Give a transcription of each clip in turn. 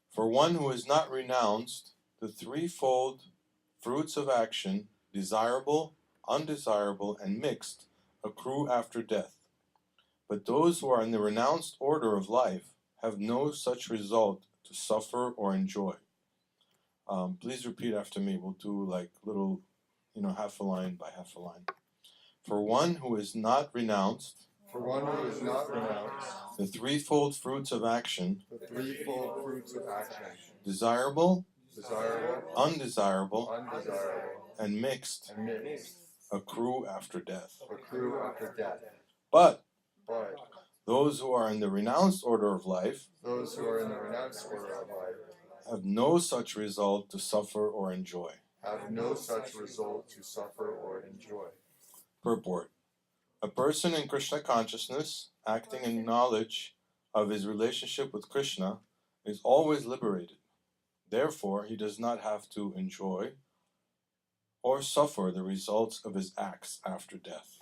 For one who has not renounced the threefold fruits of action, desirable, undesirable, and mixed, accrue after death. But those who are in the renounced order of life have no such result to suffer or enjoy. Please repeat after me. We'll do like little, half a line by half a line. For one who is not renounced the threefold fruits of action, desirable, undesirable, and mixed, accrue after death. But those who are in the renounced order of life have no such result to suffer or enjoy. Purport. A person in Krishna consciousness, acting in knowledge of his relationship with Krishna, is always liberated. Therefore, he does not have to enjoy or suffer the results of his acts after death.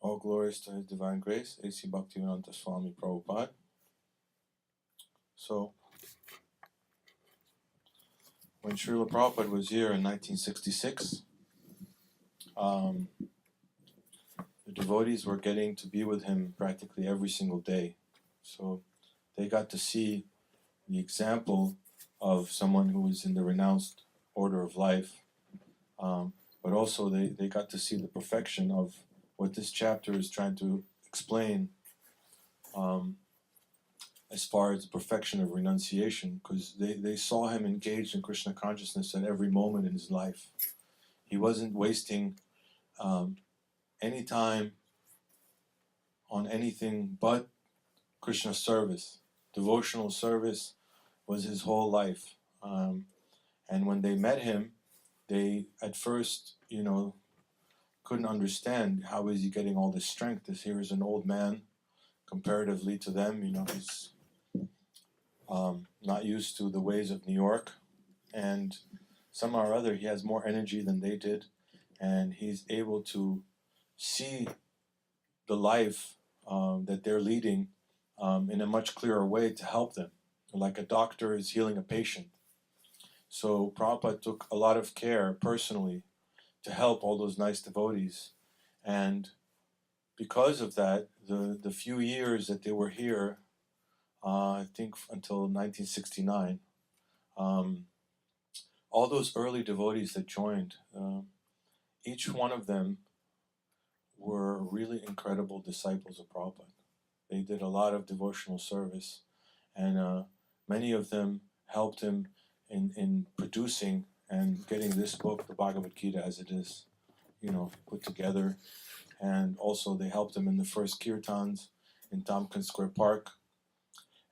All glories to His Divine Grace, A.C. Bhaktivedanta Swami Prabhupada. So, when Srila Prabhupada was here in 1966, the devotees were getting to be with him practically every single day. So they got to see the example of someone who was in the renounced order of life, but also they got to see the perfection of what this chapter is trying to explain, as far as the perfection of renunciation, because they saw him engaged in Krishna consciousness at every moment in his life. He wasn't wasting any time on anything but Krishna service. Devotional service was his whole life. And when they met him, they at first, couldn't understand how is he getting all this strength. This here is an old man, comparatively to them. He's not used to the ways of New York, and somehow or other he has more energy than they did, and he's able to see the life that they're leading in a much clearer way to help them, like a doctor is healing a patient. So Prabhupada took a lot of care personally to help all those nice devotees, and because of that, the few years that they were here, I think until 1969, all those early devotees that joined, each one of them were really incredible disciples of Prabhupada. They did a lot of devotional service, and many of them helped him in producing and getting this book, the Bhagavad-gita As It Is, put together. And also they helped him in the first kirtans in Tompkins Square Park.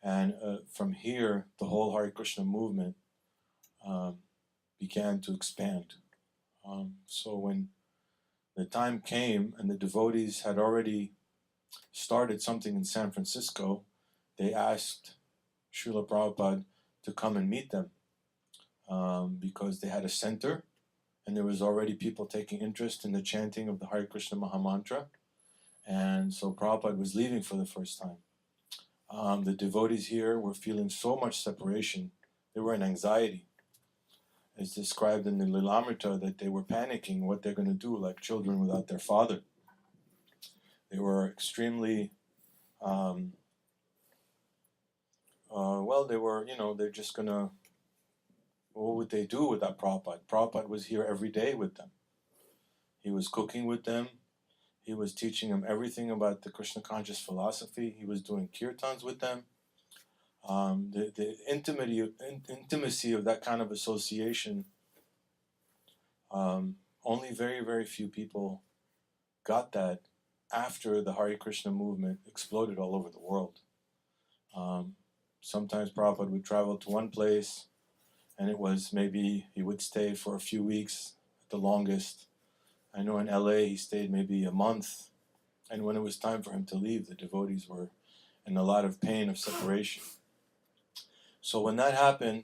And from here, the whole Hare Krishna movement began to expand. So when the time came and the devotees had already started something in San Francisco, they asked Srila Prabhupada to come and meet them, because they had a center and there was already people taking interest in the chanting of the Hare Krishna Mahamantra. And so Prabhupada was leaving for the first time. The devotees here were feeling so much separation. They were in anxiety. It's described in the Lilamrita that they were panicking what they're going to do, like children without their father. They were extremely, they were, they're just going to, what would they do without Prabhupada? Prabhupada was here every day with them. He was cooking with them. He was teaching them everything about the Krishna conscious philosophy. He was doing kirtans with them. The intimacy of that kind of association, only very, very few people got that after the Hare Krishna movement exploded all over the world. Sometimes Prabhupada would travel to one place, and it was maybe he would stay for a few weeks at the longest. I know in LA he stayed maybe a month, and when it was time for him to leave, the devotees were in a lot of pain of separation. So when that happened,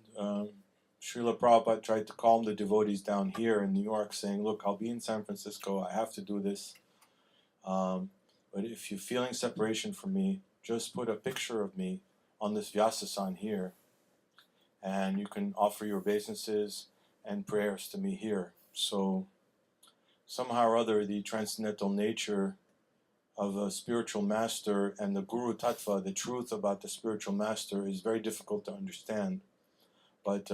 Srila Prabhupada tried to calm the devotees down here in New York, saying, look, I'll be in San Francisco, I have to do this. But if you're feeling separation from me, just put a picture of me on this Vyasasan here, and you can offer your obeisances and prayers to me here. So somehow or other, the transcendental nature of a spiritual master and the Guru Tattva, the truth about the spiritual master, is very difficult to understand. But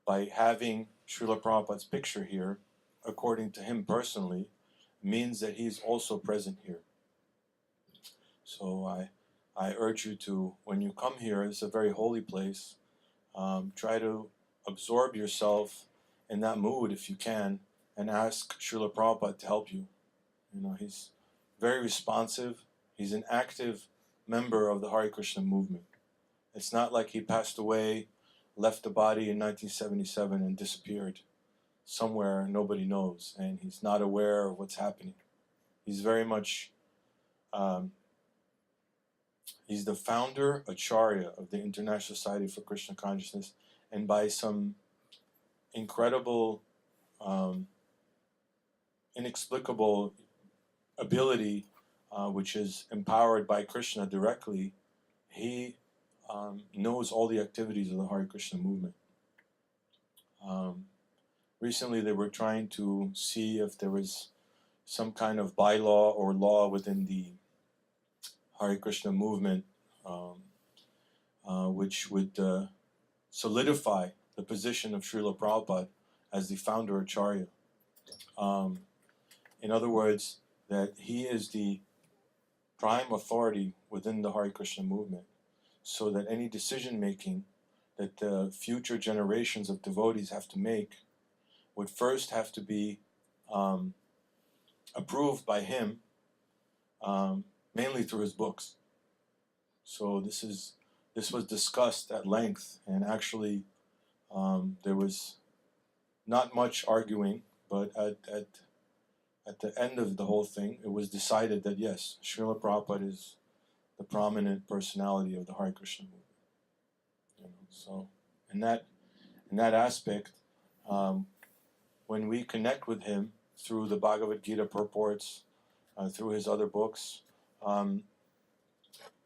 by having Srila Prabhupada's picture here, according to him personally, means that he's also present here. So I urge you to, when you come here, it's a very holy place, try to absorb yourself in that mood if you can, and ask Srila Prabhupada to help you. You know, he's very responsive. He's an active member of the Hare Krishna movement. It's not like he passed away, left the body in 1977 and disappeared somewhere nobody knows, and he's not aware of what's happening. He's very much, he's the founder, Acharya of the International Society for Krishna Consciousness, and by some incredible, inexplicable ability, which is empowered by Krishna directly, he knows all the activities of the Hare Krishna movement. Recently they were trying to see if there was some kind of bylaw or law within the Hare Krishna movement which would solidify the position of Srila Prabhupada as the founder Acharya. In other words, that he is the prime authority within the Hare Krishna movement, so that any decision making that the future generations of devotees have to make would first have to be approved by him, mainly through his books. So this was discussed at length, and actually there was not much arguing, but at the end of the whole thing, it was decided that yes, Srila Prabhupada is the prominent personality of the Hare Krishna movement. You know, so in that aspect, when we connect with him through the Bhagavad-gita purports, through his other books,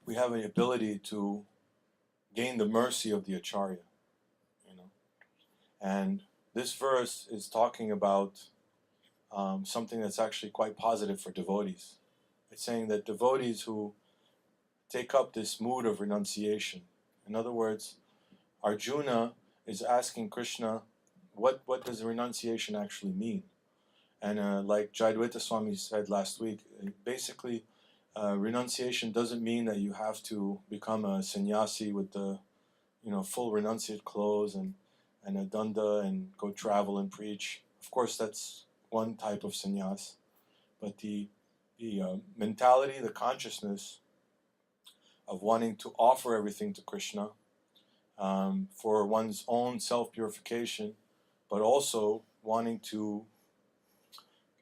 we have an ability to gain the mercy of the Acharya. You know, and this verse is talking about something that's actually quite positive for devotees. It's saying that devotees who take up this mood of renunciation, in other words, Arjuna is asking Krishna, what does renunciation actually mean? And like Jayadvaita Swami said last week, basically renunciation doesn't mean that you have to become a sannyasi with the full renunciate clothes and a danda and go travel and preach. Of course, that's one type of sannyas, but the mentality, the consciousness of wanting to offer everything to Krishna for one's own self-purification, but also wanting to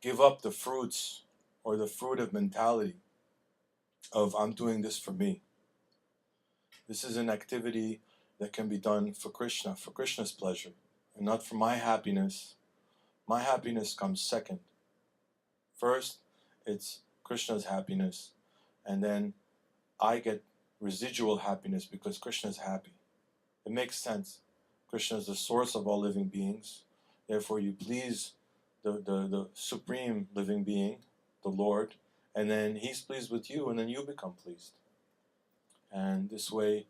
give up the fruits or the fruit of mentality of I'm doing this for me. This is an activity that can be done for Krishna, for Krishna's pleasure, and not for my happiness. My happiness comes second. First, it's Krishna's happiness, and then I get residual happiness because Krishna's happy. It makes sense. Krishna is the source of all living beings. Therefore, you please the supreme living being, the Lord, and then he's pleased with you, and then you become pleased. And this way,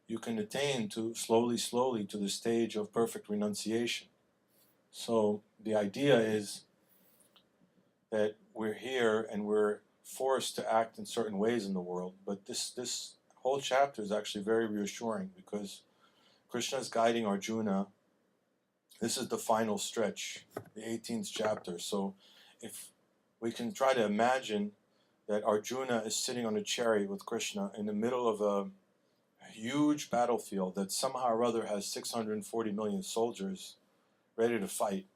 you can attain to slowly to the stage of perfect renunciation. So the idea is that we're here and we're forced to act in certain ways in the world, but this whole chapter is actually very reassuring because Krishna is guiding Arjuna. This is the final stretch, the 18th chapter. So if we can try to imagine that Arjuna is sitting on a chariot with Krishna in the middle of a huge battlefield that somehow or other has 640 million soldiers ready to fight.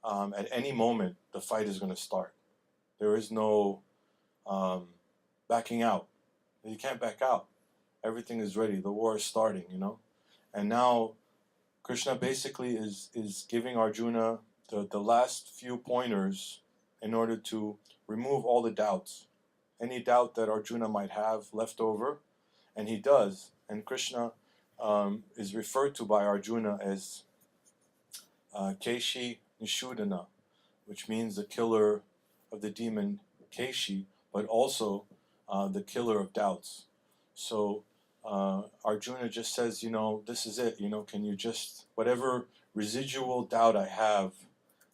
At any moment, the fight is going to start. There is no backing out. You can't back out. Everything is ready. The war is starting, And now Krishna basically is giving Arjuna the last few pointers in order to remove all the doubts. Any doubt that Arjuna might have left over, and he does. And Krishna is referred to by Arjuna as Keshi Nishudana, which means the killer of the demon Keshi, but also the killer of doubts. So Arjuna just says, this is it, can you just, whatever residual doubt I have,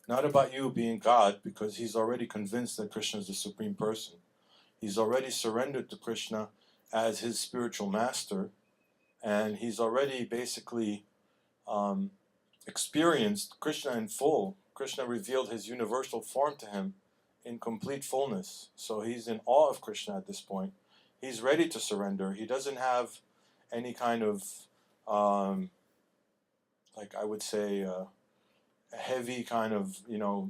not about you being God, because he's already convinced that Krishna is the Supreme Person. He's already surrendered to Krishna as his spiritual master, and he's already basically experienced Krishna in full. Krishna revealed his universal form to him in complete fullness. So he's in awe of Krishna at this point. He's ready to surrender. He doesn't have any kind of, like I would say, a heavy kind of,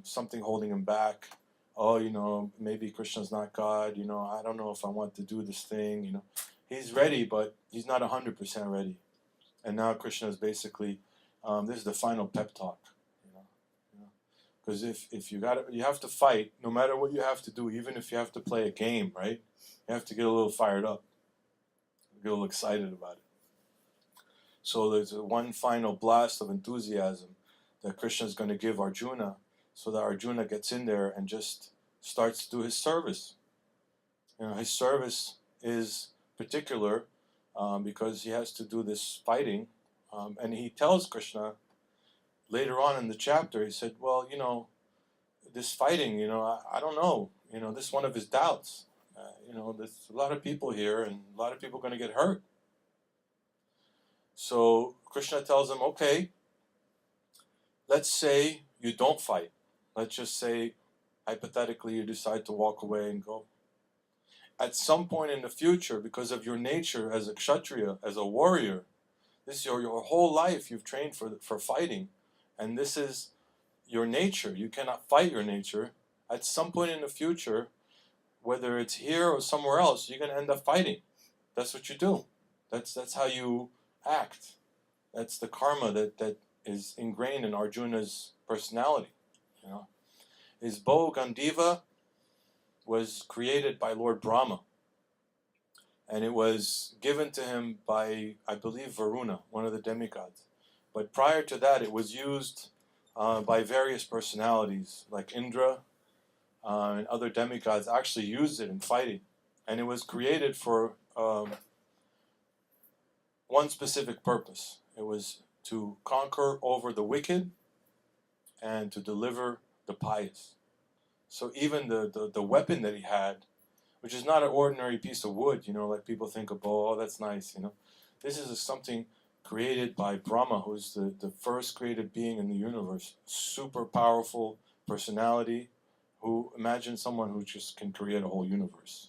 something holding him back. Oh, maybe Krishna's not God. I don't know if I want to do this thing. He's ready, but he's not 100% ready. And now Krishna is basically, this is the final pep talk. Because if you have to fight, no matter what you have to do, even if you have to play a game, right? You have to get a little fired up, get a little excited about it. So there's one final blast of enthusiasm that Krishna is going to give Arjuna, so that Arjuna gets in there and just starts to do his service. His service is particular because he has to do this fighting, and he tells Krishna later on in the chapter, he said, well, this fighting, I don't know, this is one of his doubts. There's a lot of people here, and a lot of people are going to get hurt. So Krishna tells him, okay, let's say you don't fight. Let's just say, hypothetically, you decide to walk away and go. At some point in the future, because of your nature as a kshatriya, as a warrior, this is your whole life you've trained for fighting, and this is your nature. You cannot fight your nature. At some point in the future, whether it's here or somewhere else, you're going to end up fighting. That's what you do. That's how you act. That's the karma that is ingrained in Arjuna's personality. His bow Gandiva was created by Lord Brahma, and it was given to him by, I believe, Varuna, one of the demigods. But prior to that, it was used by various personalities, like Indra and other demigods actually used it in fighting. And it was created for one specific purpose. It was to conquer over the wicked and to deliver the pious. So even the weapon that he had, which is not an ordinary piece of wood, like people think of, oh, that's nice, This is something created by Brahma, who's the first created being in the universe. Super powerful personality, who, imagine someone who just can create a whole universe.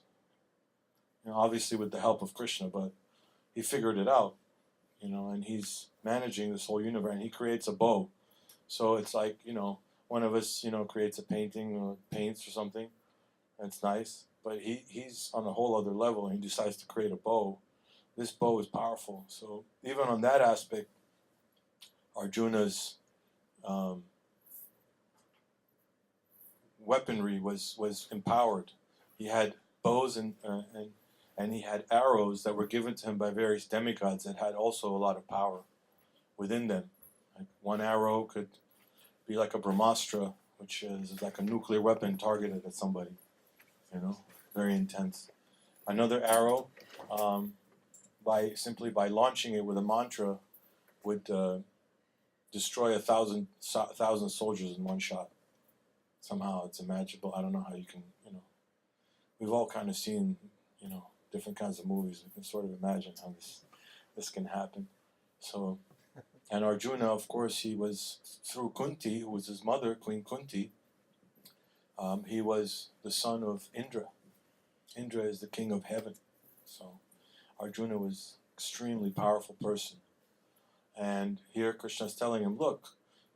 Obviously with the help of Krishna, but he figured it out, and he's managing this whole universe, and he creates a bow. So it's like, one of us, creates a painting or paints or something. That's nice. But he's on a whole other level, and he decides to create a bow. This bow is powerful. So even on that aspect, Arjuna's weaponry was empowered. He had bows and he had arrows that were given to him by various demigods that had also a lot of power within them. Like one arrow could be like a Brahmastra, which is like a nuclear weapon targeted at somebody. Very intense. Another arrow, simply by launching it with a mantra, would destroy 1,000 soldiers in one shot. Somehow it's imaginable. I don't know how you can, we've all kind of seen, different kinds of movies. We can sort of imagine how this can happen. So, and Arjuna, of course, he was, through Kunti, who was his mother, Queen Kunti, he was the son of Indra. Indra is the king of heaven. So Arjuna was an extremely powerful person. And here Krishna is telling him, look,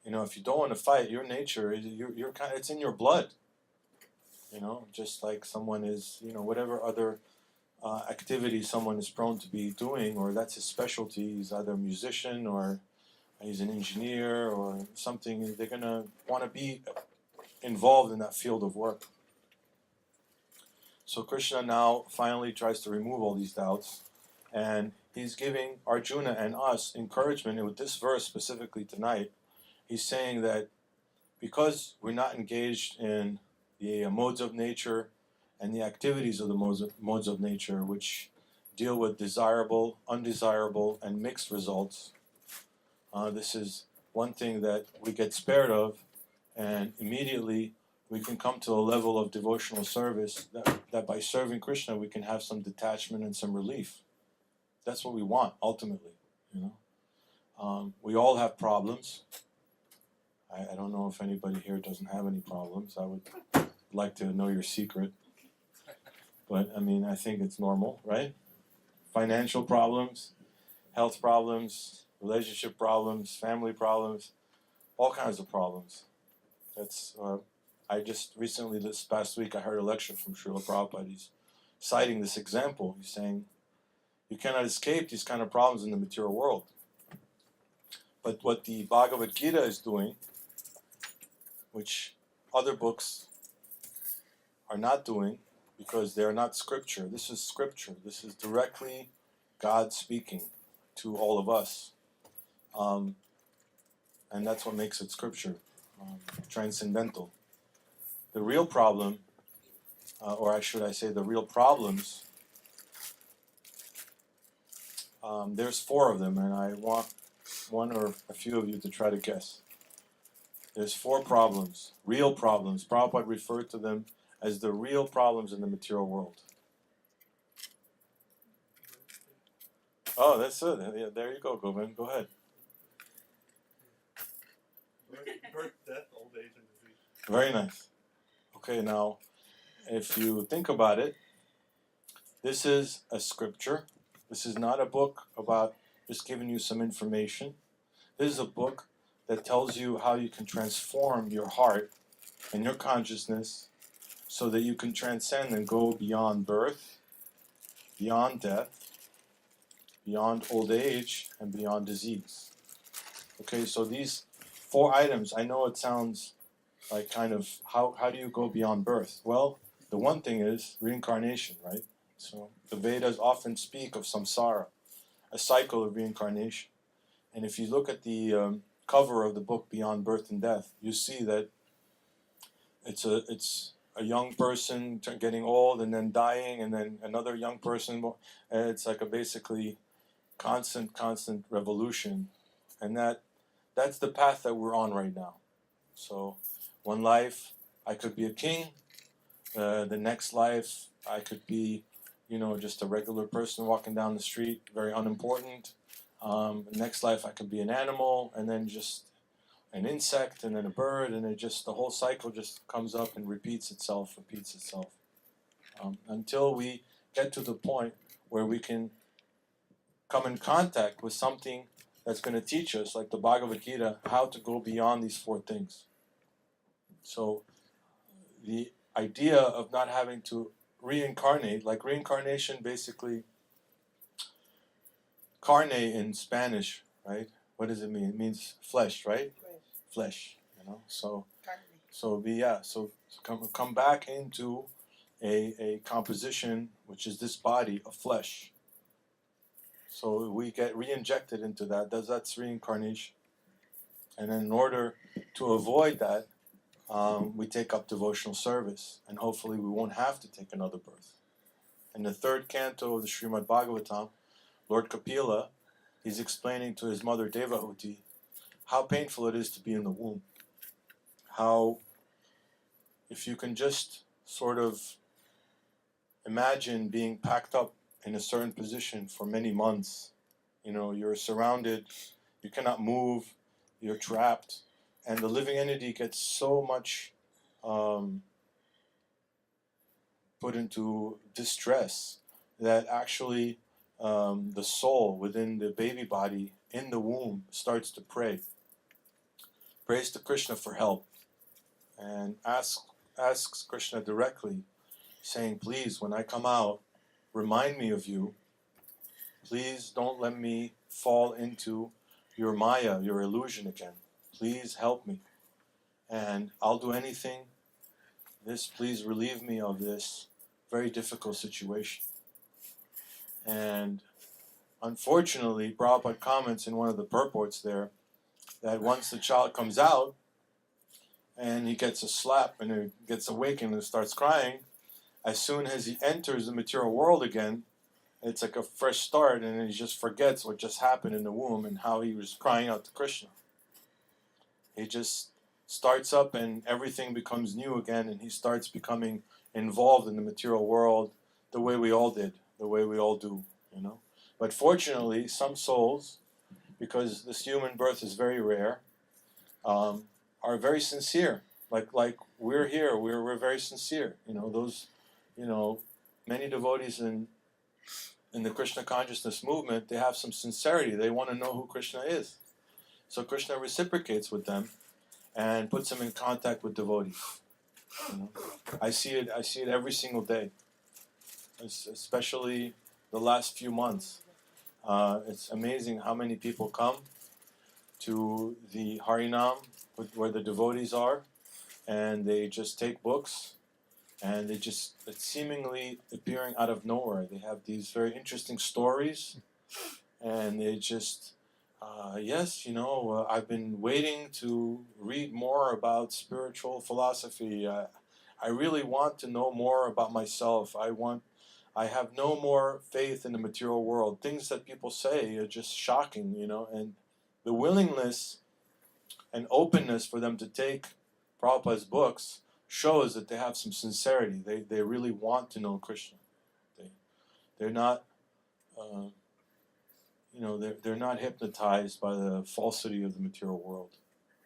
if you don't want to fight, your nature, you're kind of, it's in your blood. Just like someone is, whatever other activity someone is prone to be doing, or that's his specialty. He's either a musician or he's an engineer or something, they're going to want to be involved in that field of work. So Krishna now finally tries to remove all these doubts, and he's giving Arjuna and us encouragement. And with this verse specifically tonight, he's saying that because we're not engaged in the modes of nature and the activities of the modes of nature, which deal with desirable, undesirable, and mixed results, this is one thing that we get spared of, and immediately we can come to a level of devotional service that by serving Krishna we can have some detachment and some relief. That's what we want ultimately, you know. We all have problems. I don't know if anybody here doesn't have any problems. I would like to know your secret. But I mean, I think it's normal, right? Financial problems, health problems, relationship problems, family problems, all kinds of problems. That's I just recently, this past week, I heard a lecture from Srila Prabhupada. He's citing this example. He's saying, you cannot escape these kind of problems in the material world. But what the Bhagavad-gita is doing, which other books are not doing, because they're not scripture. This is scripture. This is directly God speaking to all of us. And that's what makes it scripture, transcendental. The real problem, or should I say the real problems, there's 4 of them, and I want one or a few of you to try to guess. There's 4 problems, real problems. Prabhupada referred to them as the real problems in the material world. Oh, that's it. Yeah, there you go, Govind. Go ahead. Birth, death, old age, and disease. Very nice. Okay, now, if you think about it, this is a scripture. This is not a book about just giving you some information. This is a book that tells you how you can transform your heart and your consciousness so that you can transcend and go beyond birth, beyond death, beyond old age, and beyond disease. Okay, so these 4 items, I know it sounds like kind of, how do you go beyond birth? Well, the one thing is reincarnation, right? So the Vedas often speak of samsara, a cycle of reincarnation. And if you look at the cover of the book Beyond Birth and Death, you see that it's a young person getting old and then dying, and then another young person. And it's like a basically constant revolution, and that's the path that we're on right now. So one life I could be a king, the next life I could be, just a regular person walking down the street, very unimportant. The next life I could be an animal, and then just an insect, and then a bird, and the whole cycle just comes up and repeats itself, until we get to the point where we can come in contact with something that's going to teach us, like the Bhagavad-gita, how to go beyond these 4 things. So the idea of not having to reincarnate, like reincarnation basically, carne in Spanish, right? What does it mean? It means flesh, right? Flesh, So come back into a composition which is this body of flesh. So we get re-injected into that. That's reincarnation. And then in order to avoid that, we take up devotional service, and hopefully we won't have to take another birth. In the 3rd canto of the Srimad Bhagavatam, Lord Kapila, he's explaining to his mother Devahuti how painful it is to be in the womb. How, if you can just sort of imagine being packed up in a certain position for many months, you're surrounded, you cannot move, you're trapped, and the living entity gets so much put into distress that actually the soul within the baby body in the womb starts to pray. Prays to Krishna for help, and asks Krishna directly, saying, please, when I come out, remind me of you. Please don't let me fall into your Maya, your illusion again. Please help me. And I'll do anything. Please relieve me of this very difficult situation. And unfortunately, Prabhupada comments in one of the purports there that once the child comes out and he gets a slap and he gets awakened and starts crying, as soon as he enters the material world again, it's like a fresh start, and he just forgets what just happened in the womb and how he was crying out to Krishna. He just starts up and everything becomes new again, and he starts becoming involved in the material world the way we all did, the way we all do, you know. But fortunately, some souls, because this human birth is very rare, are very sincere. Like we're here, we're very sincere. You know, those, you know, many devotees in the Krishna consciousness movement, they have some sincerity. They want to know who Krishna is. So Krishna reciprocates with them and puts them in contact with devotees. You know? I see it every single day, especially the last few months. It's amazing how many people come to the Harinam, where the devotees are, and they just take books, and it's seemingly appearing out of nowhere. They have these very interesting stories, and they just, yes, you know, I've been waiting to read more about spiritual philosophy. I really want to know more about myself. I have no more faith in the material world. Things that people say are just shocking, you know, and the willingness and openness for them to take Prabhupada's books shows that they have some sincerity. They really want to know Krishna. They're not, you know, they're not hypnotized by the falsity of the material world.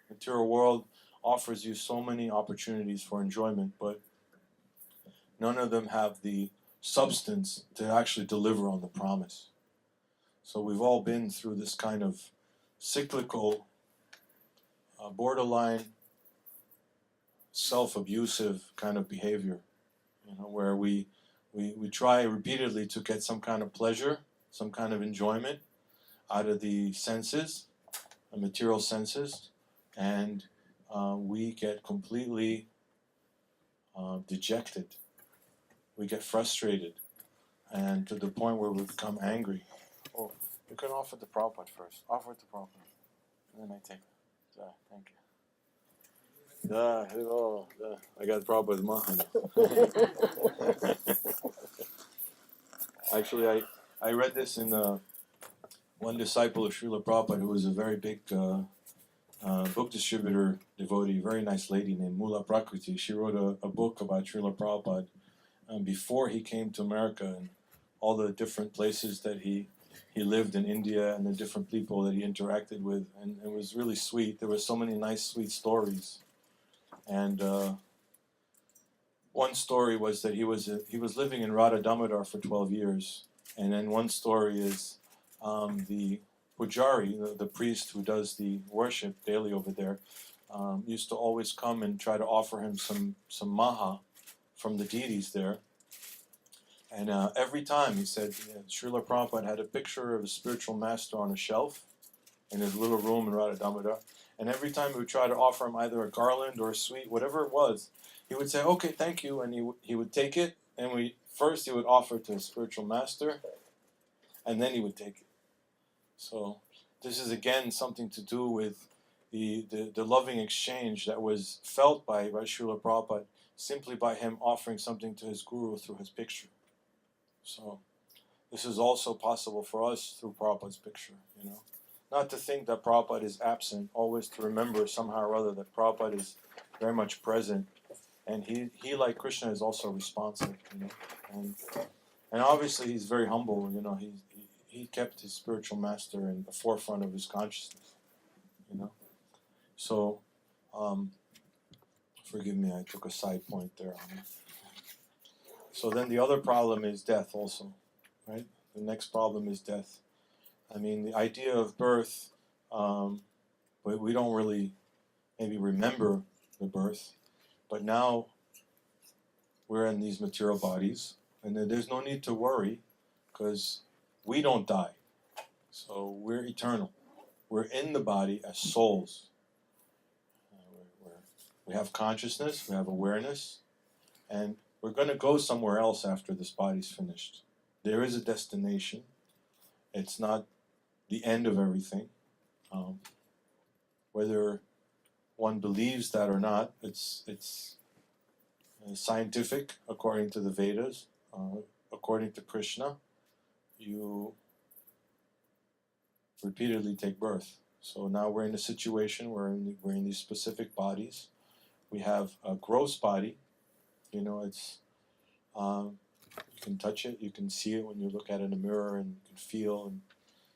The material world offers you so many opportunities for enjoyment, but none of them have the substance to actually deliver on the promise. So we've all been through this kind of cyclical, borderline, self-abusive kind of behavior, you know, where we try repeatedly to get some kind of pleasure, some kind of enjoyment out of the senses, the material senses, and we get completely dejected. We get frustrated, and to the point where we become angry. Oh, you can offer the Prabhupada first. Offer it to Prabhupada, and then I take it. Thank you. I got Prabhupada's Mahan. Actually, I read this in one disciple of Srila Prabhupada, who was a very big book distributor devotee, very nice lady named Mula Prakriti. She wrote a book about Srila Prabhupada before he came to America, and all the different places that he lived in India, and the different people that he interacted with, and it was really sweet. There were so many nice, sweet stories. And one story was that he was living in Radha Damodar for 12 years, and then one story is the pujari, the priest who does the worship daily over there, used to always come and try to offer him some maha from the deities there. And every time, he said, Srila Prabhupada had a picture of a spiritual master on a shelf in his little room in Radha Damodar. And every time he would try to offer him either a garland or a sweet, whatever it was, he would say, okay, thank you, and he would take it, and first he would offer it to his spiritual master, and then he would take it. So this is again something to do with the loving exchange that was felt by Srila Prabhupada simply by him offering something to his guru through his picture. So this is also possible for us through Prabhupada's picture, you know. Not to think that Prabhupada is absent, always to remember somehow or other that Prabhupada is very much present, and he like Krishna is also responsive, you know. And obviously he's very humble, you know. He kept his spiritual master in the forefront of his consciousness, you know. So, forgive me, I took a side point there. So then the other problem is death also, right? The next problem is death. I mean, the idea of birth, but we don't really maybe remember the birth, but now we're in these material bodies, and then there's no need to worry, because we don't die, so we're eternal. we're in the body as souls. We have consciousness, we have awareness, and we're going to go somewhere else after this body's finished. There is a destination. It's not the end of everything. Whether one believes that or not, it's scientific according to the Vedas. According to Krishna, you repeatedly take birth. So now we're in a situation where we're in these specific bodies. We have a gross body. It's you can touch it, you can see it when you look at it in a mirror, and you can feel, and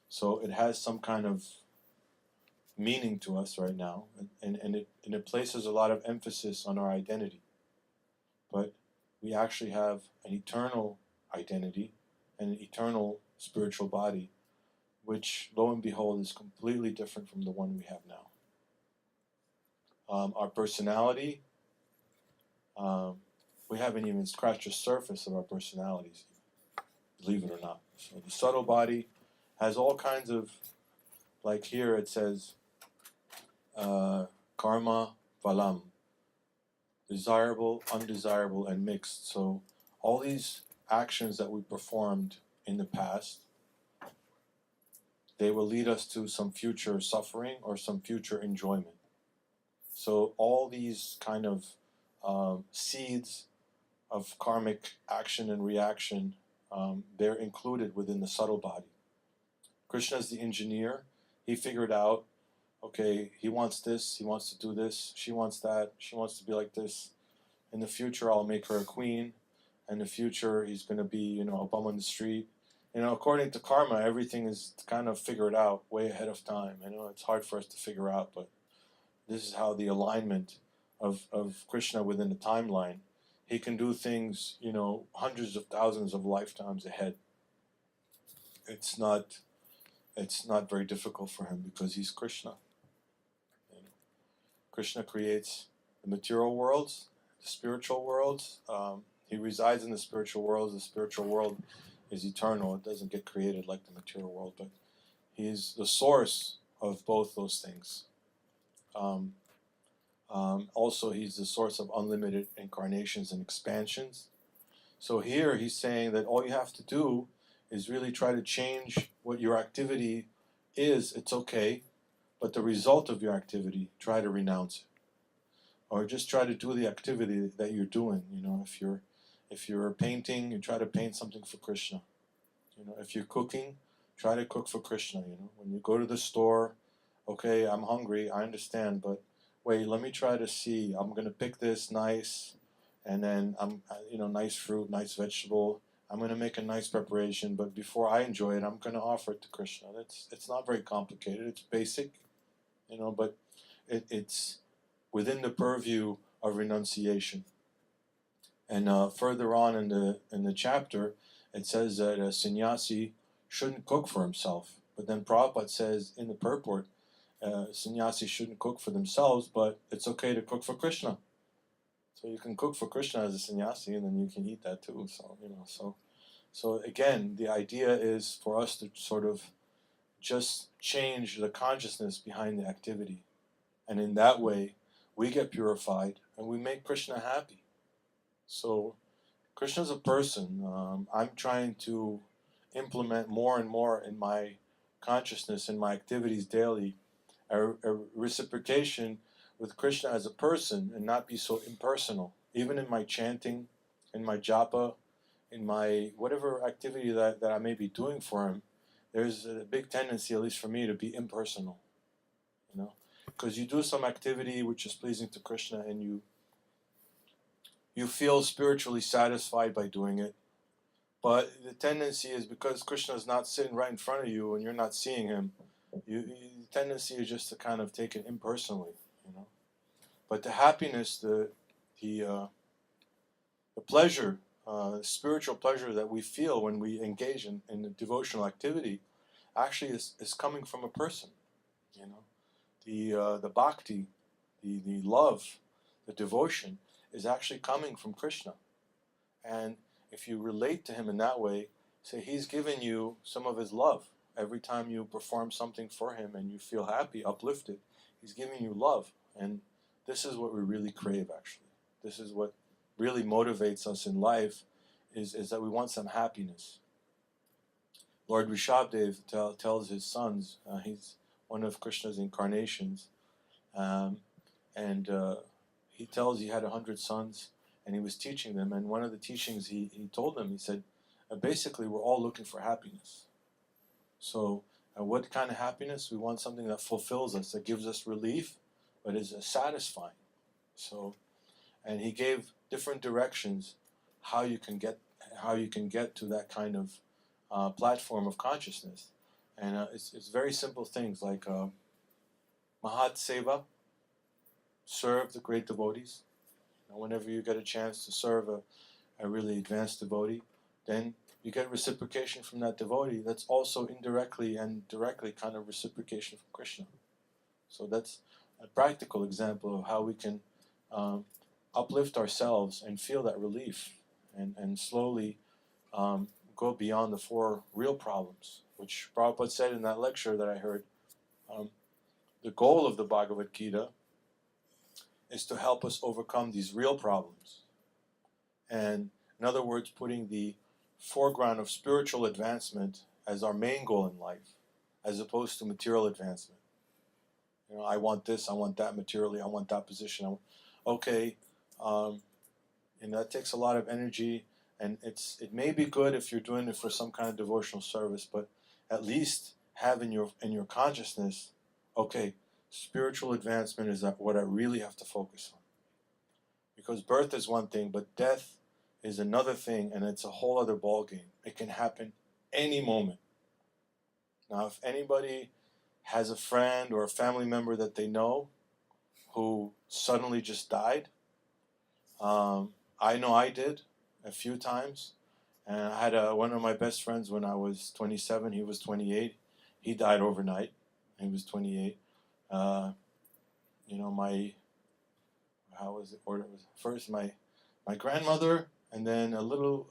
so it has some kind of meaning to us right now, and it places a lot of emphasis on our identity. But we actually have an eternal identity and an eternal spiritual body, which, lo and behold, is completely different from the one we have now. Our personality, we haven't even scratched the surface of our personalities, believe it or not. So the subtle body has all kinds of, like here it says, karma, phalam, desirable, undesirable, and mixed. So all these actions that we performed in the past, they will lead us to some future suffering or some future enjoyment. So all these kind of seeds of karmic action and reaction, they're included within the subtle body. Krishna is the engineer. He figured out, okay, he wants this, he wants to do this, she wants that, she wants to be like this. In the future, I'll make her a queen. In the future, he's going to be, a bum on the street. According to karma, everything is kind of figured out way ahead of time. It's hard for us to figure out, but this is how the alignment of Krishna within the timeline. He can do things, hundreds of thousands of lifetimes ahead. It's not very difficult for him because he's Krishna. Krishna creates the material worlds, the spiritual worlds. He resides in the spiritual worlds. The spiritual world is eternal. It doesn't get created like the material world, but he's the source of both those things. Also, he's the source of unlimited incarnations and expansions. So here he's saying that all you have to do is really try to change what your activity is. It's okay, but the result of your activity, try to renounce it. Or just try to do the activity that you're doing. If you're painting, you try to paint something for Krishna. If you're cooking, try to cook for Krishna. When you go to the store, okay, I'm hungry, I understand, but wait, let me try to see. I'm going to pick this nice, and then nice fruit, nice vegetable. I'm going to make a nice preparation, but before I enjoy it, I'm going to offer it to Krishna. It's not very complicated. It's basic, but it's within the purview of renunciation. And further on in the chapter, it says that a sannyasi shouldn't cook for himself. But then Prabhupada says in the purport, sannyasis shouldn't cook for themselves, but it's okay to cook for Krishna. So you can cook for Krishna as a sannyasi, and then you can eat that too. So again, the idea is for us to sort of just change the consciousness behind the activity, and in that way, we get purified and we make Krishna happy. So Krishna's a person. I'm trying to implement more and more in my consciousness, in my activities daily, a reciprocation with Krishna as a person and not be so impersonal. Even in my chanting, in my japa, in my whatever activity that I may be doing for him, there's a big tendency, at least for me, to be impersonal. Because you do some activity which is pleasing to Krishna and you feel spiritually satisfied by doing it. But the tendency is, because Krishna is not sitting right in front of you and you're not seeing him, the tendency is just to kind of take it impersonally, But the happiness, the pleasure, spiritual pleasure that we feel when we engage in the devotional activity, actually is coming from a person, The bhakti, the love, the devotion is actually coming from Krishna. And if you relate to him in that way, say he's given you some of his love. Every time you perform something for Him and you feel happy, uplifted, He's giving you love. And this is what we really crave, actually. This is what really motivates us in life, is that we want some happiness. Lord Rishabdev tells his sons, he's one of Krishna's incarnations, and he tells he had 100 sons, and he was teaching them, and one of the teachings he told them, he said, basically we're all looking for happiness. So what kind of happiness? We want something that fulfills us, that gives us relief, but is satisfying. So, and he gave different directions how you can get to that kind of platform of consciousness, and it's very simple things like Mahat Seva, serve the great devotees. Whenever you get a chance to serve a really advanced devotee, then you get reciprocation from that devotee. That's also indirectly and directly kind of reciprocation from Krishna. So that's a practical example of how we can uplift ourselves and feel that relief, and slowly go beyond the four real problems, which Prabhupada said in that lecture that I heard. The goal of the Bhagavad-gita is to help us overcome these real problems. And in other words, putting the foreground of spiritual advancement as our main goal in life, as opposed to material advancement. I want this, I want that materially, I want that position. Okay, that takes a lot of energy, and it may be good if you're doing it for some kind of devotional service, but at least have in your consciousness, okay, spiritual advancement is what I really have to focus on. Because birth is one thing, but death is another thing, and it's a whole other ballgame. It can happen any moment. Now, if anybody has a friend or a family member that they know who suddenly just died, I know I did a few times, and I had one of my best friends when I was 27, he was 28, he died overnight, he was 28. How was it ordered? First my grandmother, and then a little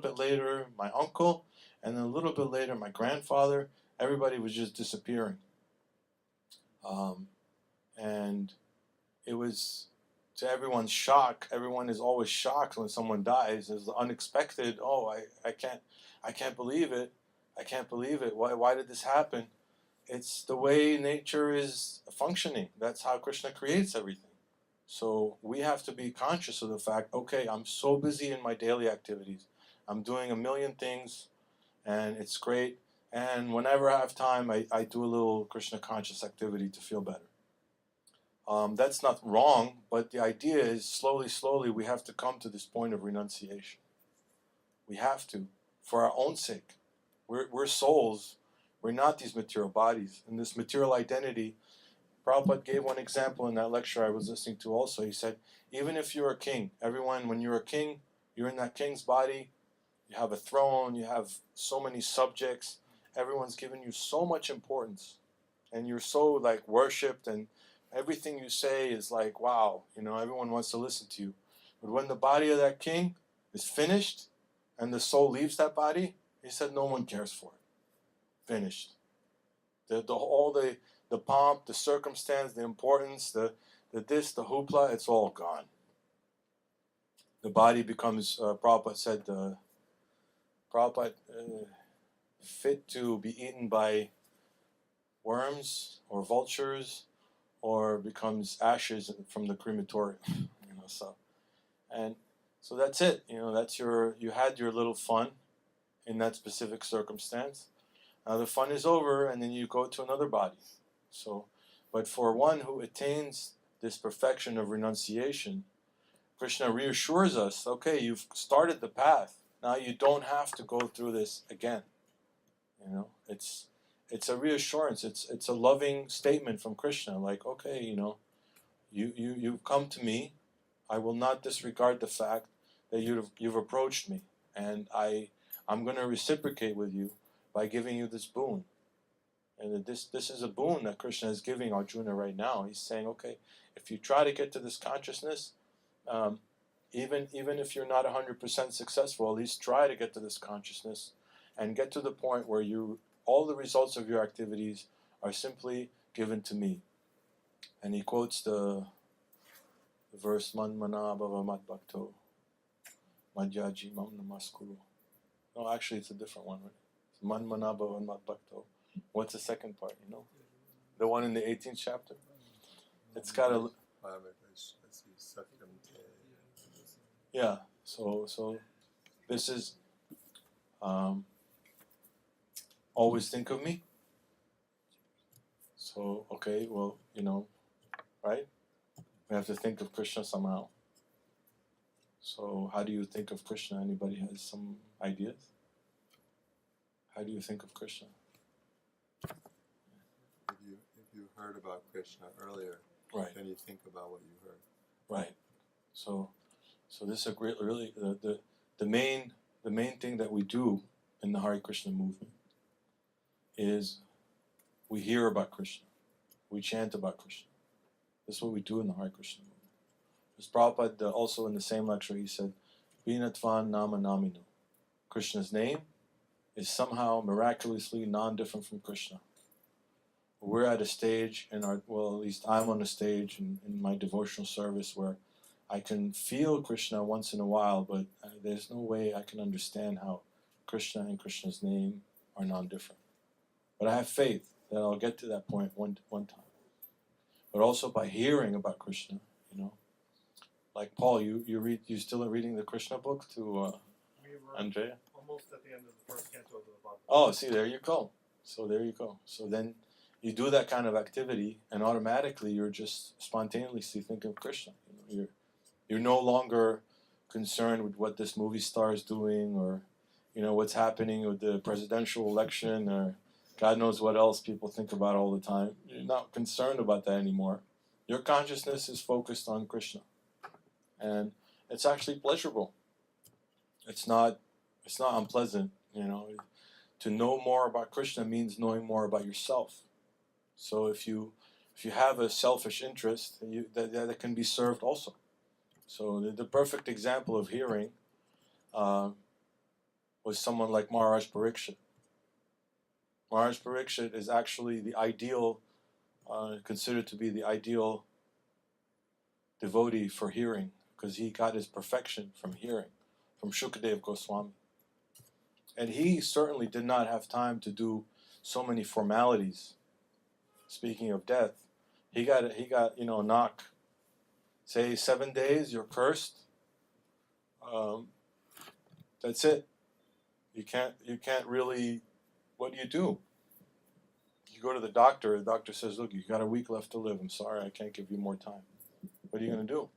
bit later my uncle, and then a little bit later my grandfather. Everybody was just disappearing, and it was, to everyone's shock. Everyone is always shocked when someone dies. It's unexpected. Oh, I can't believe it. I can't believe it. Why did this happen? It's the way nature is functioning. That's how Krishna creates everything. So we have to be conscious of the fact, okay, I'm so busy in my daily activities. I'm doing a million things, and it's great. And whenever I have time, I do a little Krishna conscious activity to feel better. That's not wrong, but the idea is slowly we have to come to this point of renunciation. We have to, for our own sake. We're souls. We're not these material bodies. And this material identity, Prabhupada gave one example in that lecture I was listening to also. He said, even if you're a king, everyone, when you're a king, you're in that king's body, you have a throne, you have so many subjects, everyone's given you so much importance, and you're so worshipped, and everything you say is wow, everyone wants to listen to you. But when the body of that king is finished, and the soul leaves that body, he said no one cares for it. Finished. All the pomp, the circumstance, the importance, the hoopla, it's all gone. The body becomes, Prabhupada said, fit to be eaten by worms or vultures, or becomes ashes from the crematorium. So that's it. You had your little fun in that specific circumstance. Now the fun is over, and then you go to another body. So, but for one who attains this perfection of renunciation, Krishna reassures us, okay, you've started the path. Now you don't have to go through this again. It's a reassurance. It's a loving statement from Krishna, okay, you've come to me. I will not disregard the fact that you've approached me, and I'm going to reciprocate with you by giving you this boon. And this is a boon that Krishna is giving Arjuna right now. He's saying, okay, if you try to get to this consciousness, even if you're not 100% successful, at least try to get to this consciousness and get to the point where you all the results of your activities are simply given to me. And he quotes the verse, Man mana bhava mat bhakto, madhyaji mam namaskuru. No, actually it's a different one, right? It's Man mana bhava mat bhakto. What's the second part, you know? The one in the 18th chapter? It's got a... Yeah, so this is always think of me. So, okay, well, you know, right? We have to think of Krishna somehow. So how do you think of Krishna? Anybody has some ideas? How do you think of Krishna? If you heard about Krishna earlier, right, then you think about what you heard. Right. So this is really the main thing that we do in the Hare Krishna movement is we hear about Krishna, we chant about Krishna. This is what we do in the Hare Krishna movement. As Prabhupada also in the same lecture he said, Vinatvan Nama Namino. Krishna's name is somehow miraculously non-different from Krishna. We're at a stage in our, well, at least I'm on a stage in my devotional service where I can feel Krishna once in a while, but there's no way I can understand how Krishna and Krishna's name are non-different. But I have faith that I'll get to that point one time. But also by hearing about Krishna, you know, like Paul, you still reading the Krishna book to We were Andrea? almost at the end of the first canto of the Bhagavad-gita. Oh, see, there you go. So there you go. So then you do that kind of activity, and automatically you're just spontaneously thinking of Krishna. You know, you're no longer concerned with what this movie star is doing, or you know what's happening with the presidential election, or God knows what else people think about all the time. You're not concerned about that anymore. Your consciousness is focused on Krishna, and it's actually pleasurable. It's not unpleasant. You know, to know more about Krishna means knowing more about yourself. So if you have a selfish interest, that can be served also. So the perfect example of hearing was someone like Maharaj Parikshit. Maharaj Parikshit is actually the ideal, considered to be the ideal devotee for hearing, because he got his perfection from hearing, from Shukadev Goswami. And he certainly did not have time to do so many formalities. Speaking of death, he got a knock. Say 7 days, you're cursed. That's it. You can't really. What do? You go to the doctor says, look, you got a week left to live. I'm sorry, I can't give you more time. What are you going to do?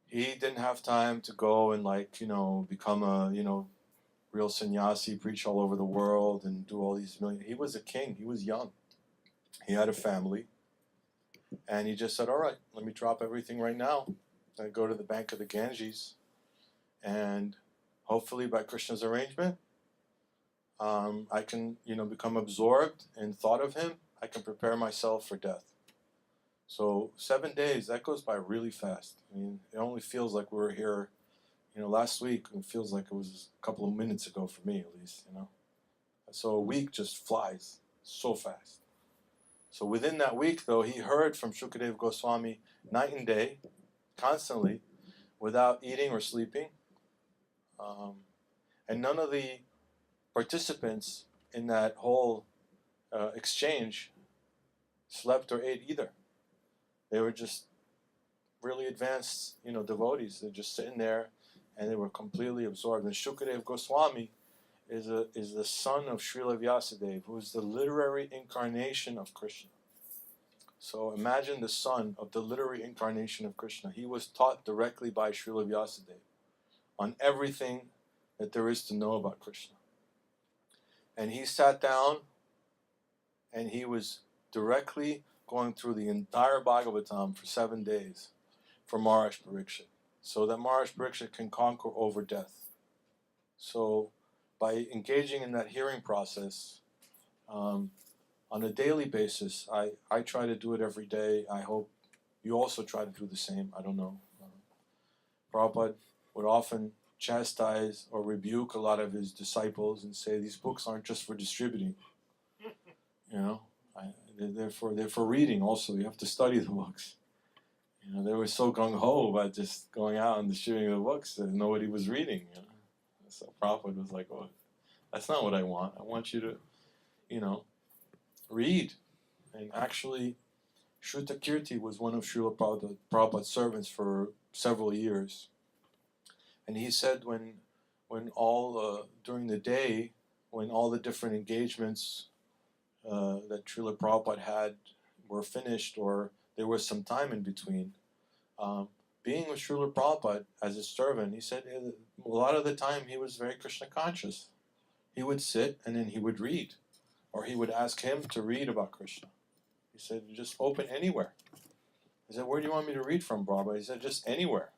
He didn't have time to go and become a real sannyasi, preach all over the world and do all these million. He was a king. He was young. He had a family. And he just said, all right, let me drop everything right now. I go to the bank of the Ganges, and hopefully by Krishna's arrangement, I can, become absorbed in thought of him. I can prepare myself for death. So 7 days, that goes by really fast. I mean, it only feels like we were here, last week. It feels like it was a couple of minutes ago for me, at least, So a week just flies so fast. So within that week, though, he heard from Shukadev Goswami night and day, constantly, without eating or sleeping. And none of the participants in that whole exchange slept or ate either. They were just really advanced, devotees. They're just sitting there, and they were completely absorbed. And Shukadev Goswami is the son of Srila Vyasadeva, who is the literary incarnation of Krishna. So imagine the son of the literary incarnation of Krishna. He was taught directly by Srila Vyasadeva on everything that there is to know about Krishna. And he sat down, and he was directly going through the entire Bhagavatam for 7 days for Maharaj Parikshit, so that Maharaj Parikshit can conquer over death. So by engaging in that hearing process on a daily basis, I try to do it every day. I hope you also try to do the same. I don't know. Prabhupada would often chastise or rebuke a lot of his disciples and say these books aren't just for distributing. You know, they're for reading also. You have to study the books. You know, they were so gung-ho about just going out and distributing the books that nobody was reading. You know? So Prabhupada was like, "Oh, that's not what I want. I want you to, you know, read." And actually, Shruta Kirti was one of Srila Prabhupada's servants for several years. And he said when all, during the day, when all the different engagements that Srila Prabhupada had were finished, or there was some time in between, being with Srila Prabhupada as a servant, he said a lot of the time he was very Krishna conscious. He would sit and then he would read, or he would ask him to read about Krishna. He said, just open anywhere. He said, where do you want me to read from, Prabhupada? He said, just anywhere.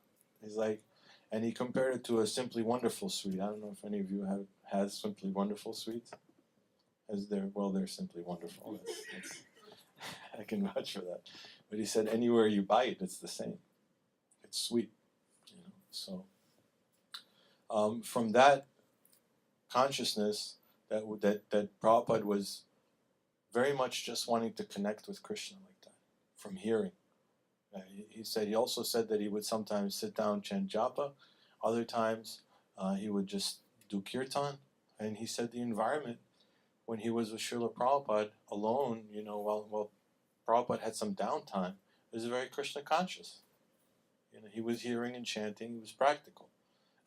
He's like, and he compared it to a Simply Wonderful suite. I don't know if any of you has Simply Wonderful suites. They're simply wonderful. That's, I can vouch for that. But he said, anywhere you bite, it's the same. It's sweet, you know. So from that consciousness, that Prabhupada was very much just wanting to connect with Krishna like that, from hearing. He also said that he would sometimes sit down, chant japa. Other times he would just do kirtan. And he said the environment when he was with Srila Prabhupada alone, you know, while Prabhupada had some downtime, he was very Krishna conscious. You know, he was hearing and chanting. He was practical.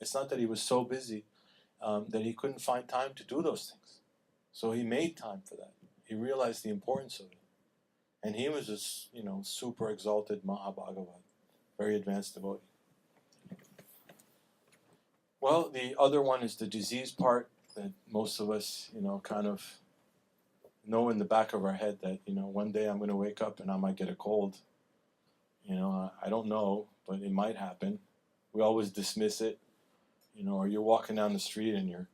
It's not that he was so busy that he couldn't find time to do those things. So he made time for that. He realized the importance of it. And he was this, you know, super exalted Mahabhagavat, very advanced devotee. Well, the other one is the disease part that most of us, you know, kind of know in the back of our head that, you know, one day I'm going to wake up and I might get a cold. You know, I don't know, but it might happen. We always dismiss it, you know, or you're walking down the street and your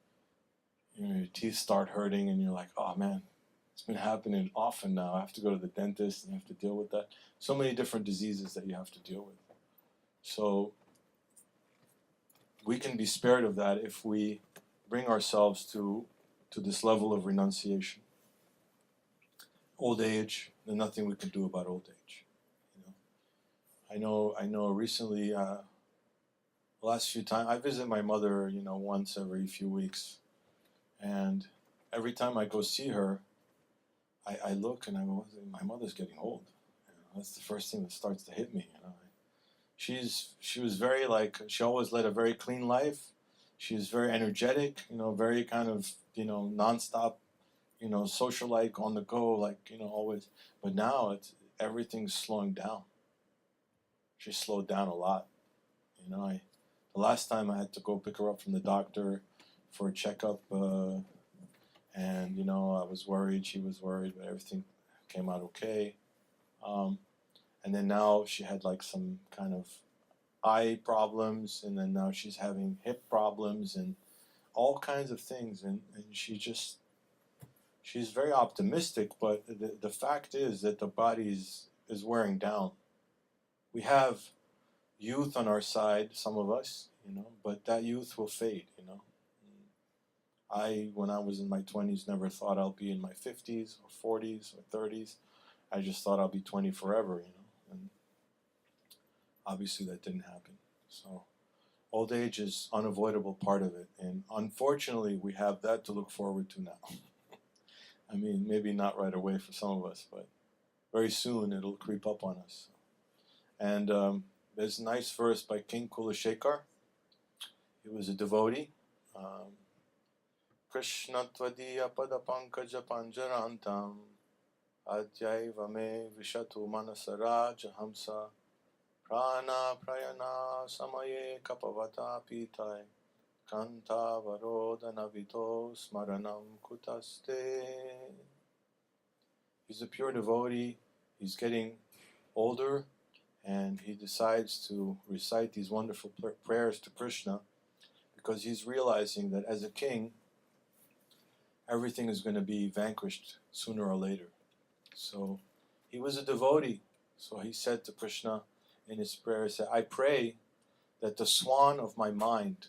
teeth start hurting and you're like, oh man, it's been happening often now. I have to go to the dentist and I have to deal with that. So many different diseases that you have to deal with. So we can be spared of that if we bring ourselves to this level of renunciation. Old age, there's nothing we can do about old age. You know, I know. Recently, the last few times I visit my mother, you know, once every few weeks, and every time I go see her, I look and I go, my mother's getting old. You know, that's the first thing that starts to hit me. You know, she was very she always led a very clean life. She was very energetic. You know, very kind of, you know, nonstop, you know, socialite, on the go, like, you know, always. But now everything's slowing down. She's slowed down a lot. You know, the last time I had to go pick her up from the doctor for a checkup. And, you know, I was worried, she was worried, but everything came out okay. And then now she had like some kind of eye problems, and then now she's having hip problems and all kinds of things. And she's very optimistic, but the fact is that the body is wearing down. We have youth on our side, some of us, you know, but that youth will fade, you know. When I was in my 20s, never thought I'll be in my 50s or 40s or 30s. I just thought I'll be 20 forever, you know. And obviously that didn't happen. So old age is an unavoidable part of it. And unfortunately, we have that to look forward to now. I mean, maybe not right away for some of us, but very soon it'll creep up on us. And there's a nice verse by King Kulashekar. He was a devotee. Krishna tvadiya pada pankaja panjarantam adyaiva me vishatu manasara jahamsa prana prayana samaye kapavata pitai kanta varodana vito smaranam kutaste. He's a pure devotee. He's getting older, and he decides to recite these wonderful prayers to Krishna because he's realizing that as a king, everything is going to be vanquished sooner or later. So he was a devotee. So he said to Krishna in his prayer, he said, I pray that the swan of my mind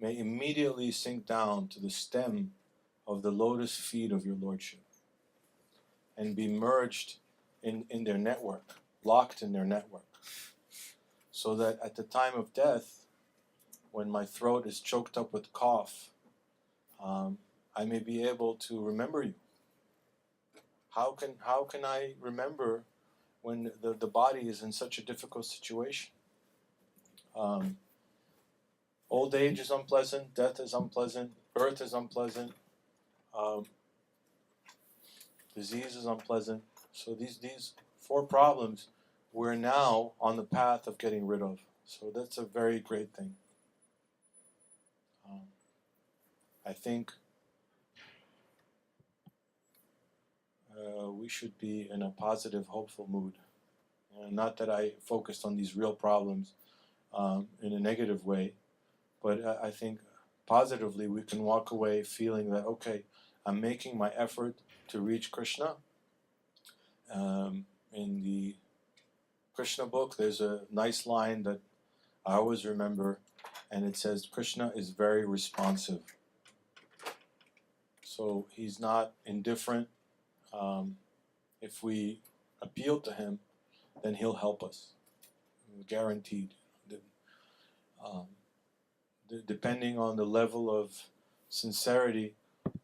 may immediately sink down to the stem of the lotus feet of your Lordship and be merged in their network, locked in their network, so that at the time of death, when my throat is choked up with cough, I may be able to remember you. How can I remember when the body is in such a difficult situation? Old age is unpleasant, death is unpleasant, birth is unpleasant, disease is unpleasant. So these four problems we're now on the path of getting rid of. So that's a very great thing. I think we should be in a positive, hopeful mood. Not that I focused on these real problems in a negative way, but I think positively we can walk away feeling that, okay, I'm making my effort to reach Krishna. In the Krishna book, there's a nice line that I always remember, and it says, Krishna is very responsive. So he's not indifferent. If we appeal to him, then he'll help us, guaranteed. Depending on the level of sincerity,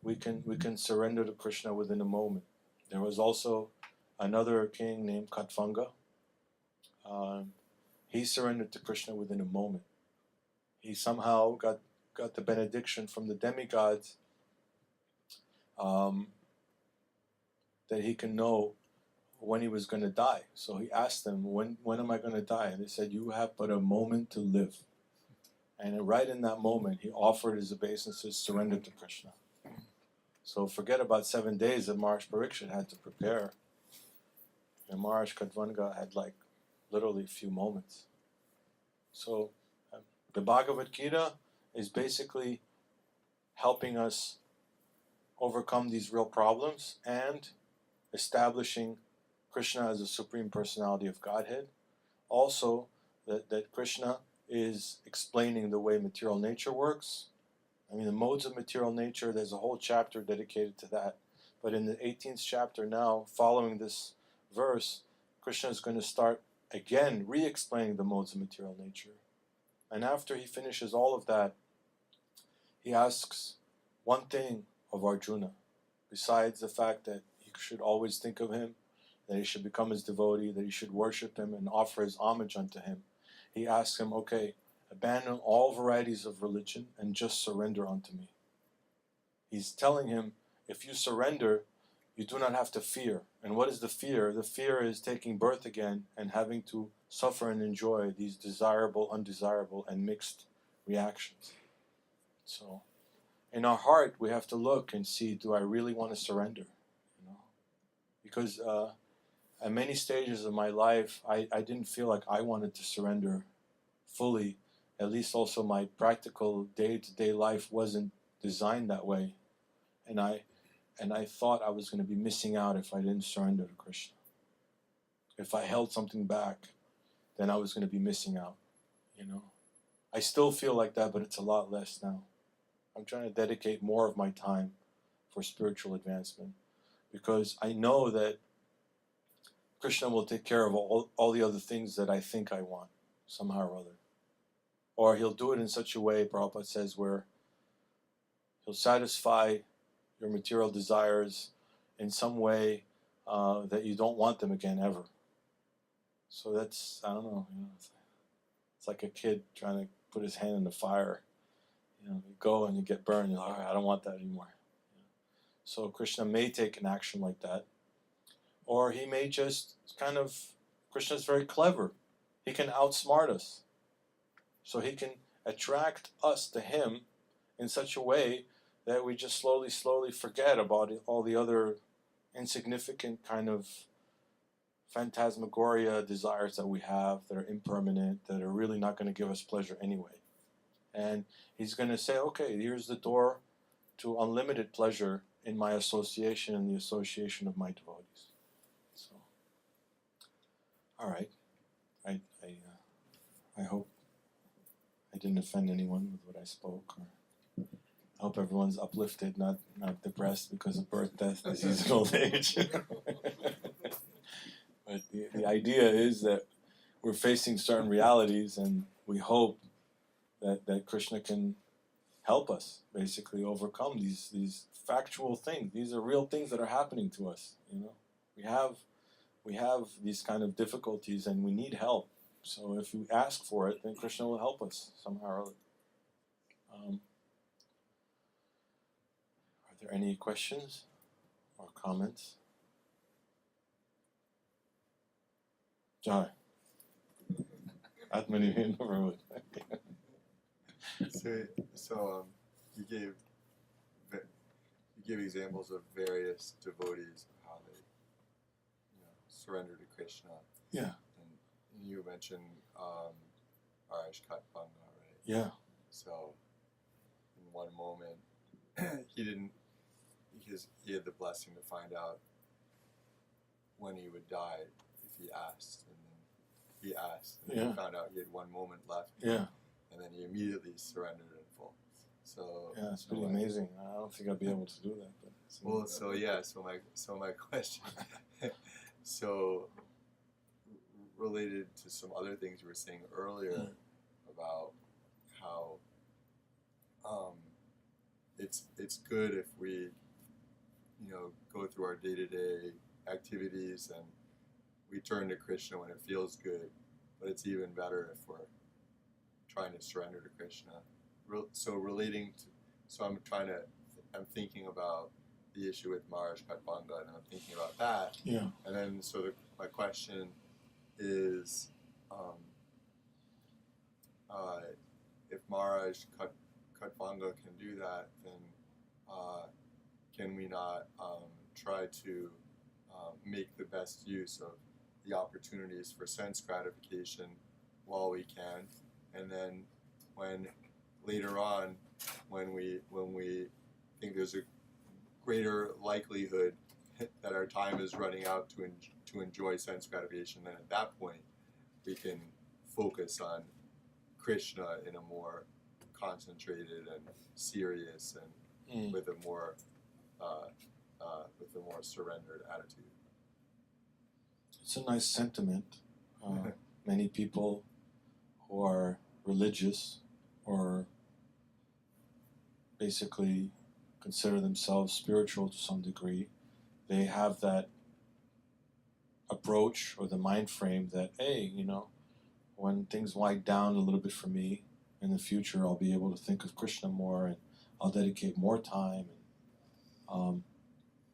we can surrender to Krishna within a moment. There was also another king named Katvanga. He surrendered to Krishna within a moment. He somehow got the benediction from the demigods that he can know when he was going to die. So he asked them, when am I going to die? And they said, you have but a moment to live. And right in that moment, he offered his obeisances, surrendered to Krishna. So forget about 7 days that Maharaj Parikshit had to prepare. And Maharaj Katvanga had literally a few moments. So the Bhagavad-gita is basically helping us overcome these real problems and establishing Krishna as a Supreme Personality of Godhead. Also, that Krishna is explaining the way material nature works. I mean, the modes of material nature, there's a whole chapter dedicated to that. But in the 18th chapter now, following this verse, Krishna is going to start again re-explaining the modes of material nature. And after he finishes all of that, he asks one thing of Arjuna, besides the fact that he should always think of him, that he should become his devotee, that he should worship him and offer his homage unto him. He asks him, okay, abandon all varieties of religion and just surrender unto me. He's telling him, if you surrender, you do not have to fear. And what is the fear? The fear is taking birth again and having to suffer and enjoy these desirable, undesirable, and mixed reactions. So, in our heart, we have to look and see, do I really want to surrender? Because at many stages of my life, I didn't feel like I wanted to surrender fully. At least also my practical day-to-day life wasn't designed that way. And I thought I was going to be missing out if I didn't surrender to Krishna. If I held something back, then I was going to be missing out. I still feel like that, but it's a lot less now. I'm trying to dedicate more of my time for spiritual advancement, because I know that Krishna will take care of all the other things that I think I want, somehow or other. Or he'll do it in such a way, Prabhupada says, where he'll satisfy your material desires in some way that you don't want them again ever. So that's, I don't know, it's like a kid trying to put his hand in the fire. You go and you get burned, you're like, all right, I don't want that anymore. So Krishna may take an action like that. Or he may just Krishna's very clever. He can outsmart us. So he can attract us to him in such a way that we just slowly forget about all the other insignificant kind of phantasmagoria desires that we have that are impermanent, that are really not going to give us pleasure anyway. And he's going to say, okay, here's the door to unlimited pleasure in my association and the association of my devotees. So, all right, I hope I didn't offend anyone with what I spoke. Or I hope everyone's uplifted, not depressed because of birth, death, disease, and old age. But the idea is that we're facing certain realities, and we hope that Krishna can help us basically overcome these factual things. These are real things that are happening to us. We have these kind of difficulties, and we need help. So if we ask for it, then Krishna will help us somehow or other. Are there any questions or comments? Jai. Atmanivedana Prabhu. So you gave examples of various devotees of how they surrender to Krishna. Yeah. And you mentioned Maharaj Katpanga, right? Yeah. So in one moment he had the blessing to find out when he would die if he asked, and then he asked, and then he found out he had one moment left. Yeah. And then he immediately surrendered in full. So yeah, it's pretty amazing. I don't think I'd be able to do that. But so my question, so related to some other things you were saying earlier about how it's good if we go through our day-to-day activities and we turn to Krishna when it feels good, but it's even better if we're trying to surrender to Krishna. I'm thinking about the issue with Maharaj Katpanga, and I'm thinking about that. Yeah. And then my question is, if Maharaj Katpanga can do that, then can we not try to make the best use of the opportunities for sense gratification while we can, and then later on when we think there's a greater likelihood that our time is running out to enjoy sense gratification, then at that point we can focus on Krishna in a more concentrated and serious and with a more surrendered attitude. It's a nice sentiment. Many people who are religious or basically consider themselves spiritual to some degree, they have that approach or the mind frame that, hey, when things wind down a little bit for me, in the future I'll be able to think of Krishna more, and I'll dedicate more time and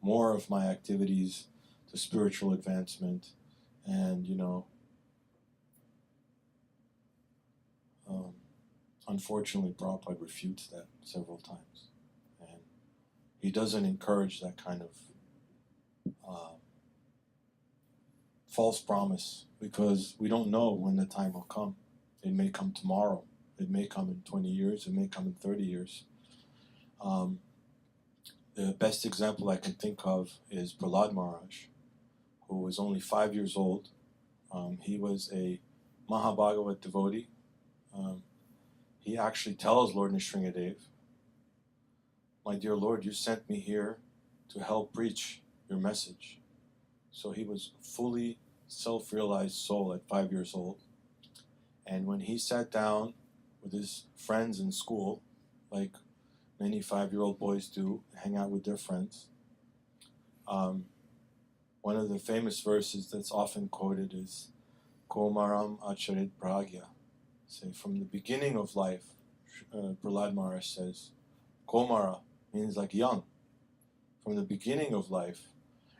more of my activities to spiritual advancement. And unfortunately Prabhupada refutes that several times, and he doesn't encourage that kind of false promise, because we don't know when the time will come. It may come tomorrow, it may come in 20 years, it may come in 30 years. The best example I can think of is Prahlad Maharaj, who was only 5 years old. He was a Mahabhagavat devotee. He actually tells Lord Nrsingadev, "My dear Lord, you sent me here to help preach your message." So he was fully self-realized soul at 5 years old. And when he sat down with his friends in school, like many 5-year-old boys do, hang out with their friends, one of the famous verses that's often quoted is Komaram Acharit Pragya. Say, from the beginning of life, Prahlad Maharaj says, Komara means like young. From the beginning of life,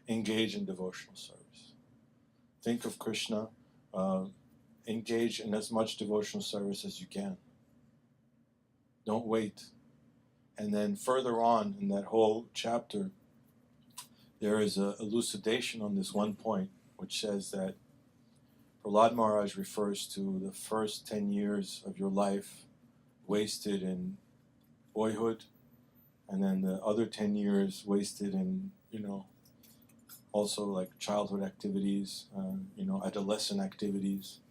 engage in devotional service. Think of Krishna, engage in as much devotional service as you can. Don't wait. And then further on in that whole chapter, there is an elucidation on this one point, which says that Prahlad Maharaj refers to the first 10 years of your life wasted in boyhood, and then the other 10 years wasted in, also like childhood activities, adolescent activities,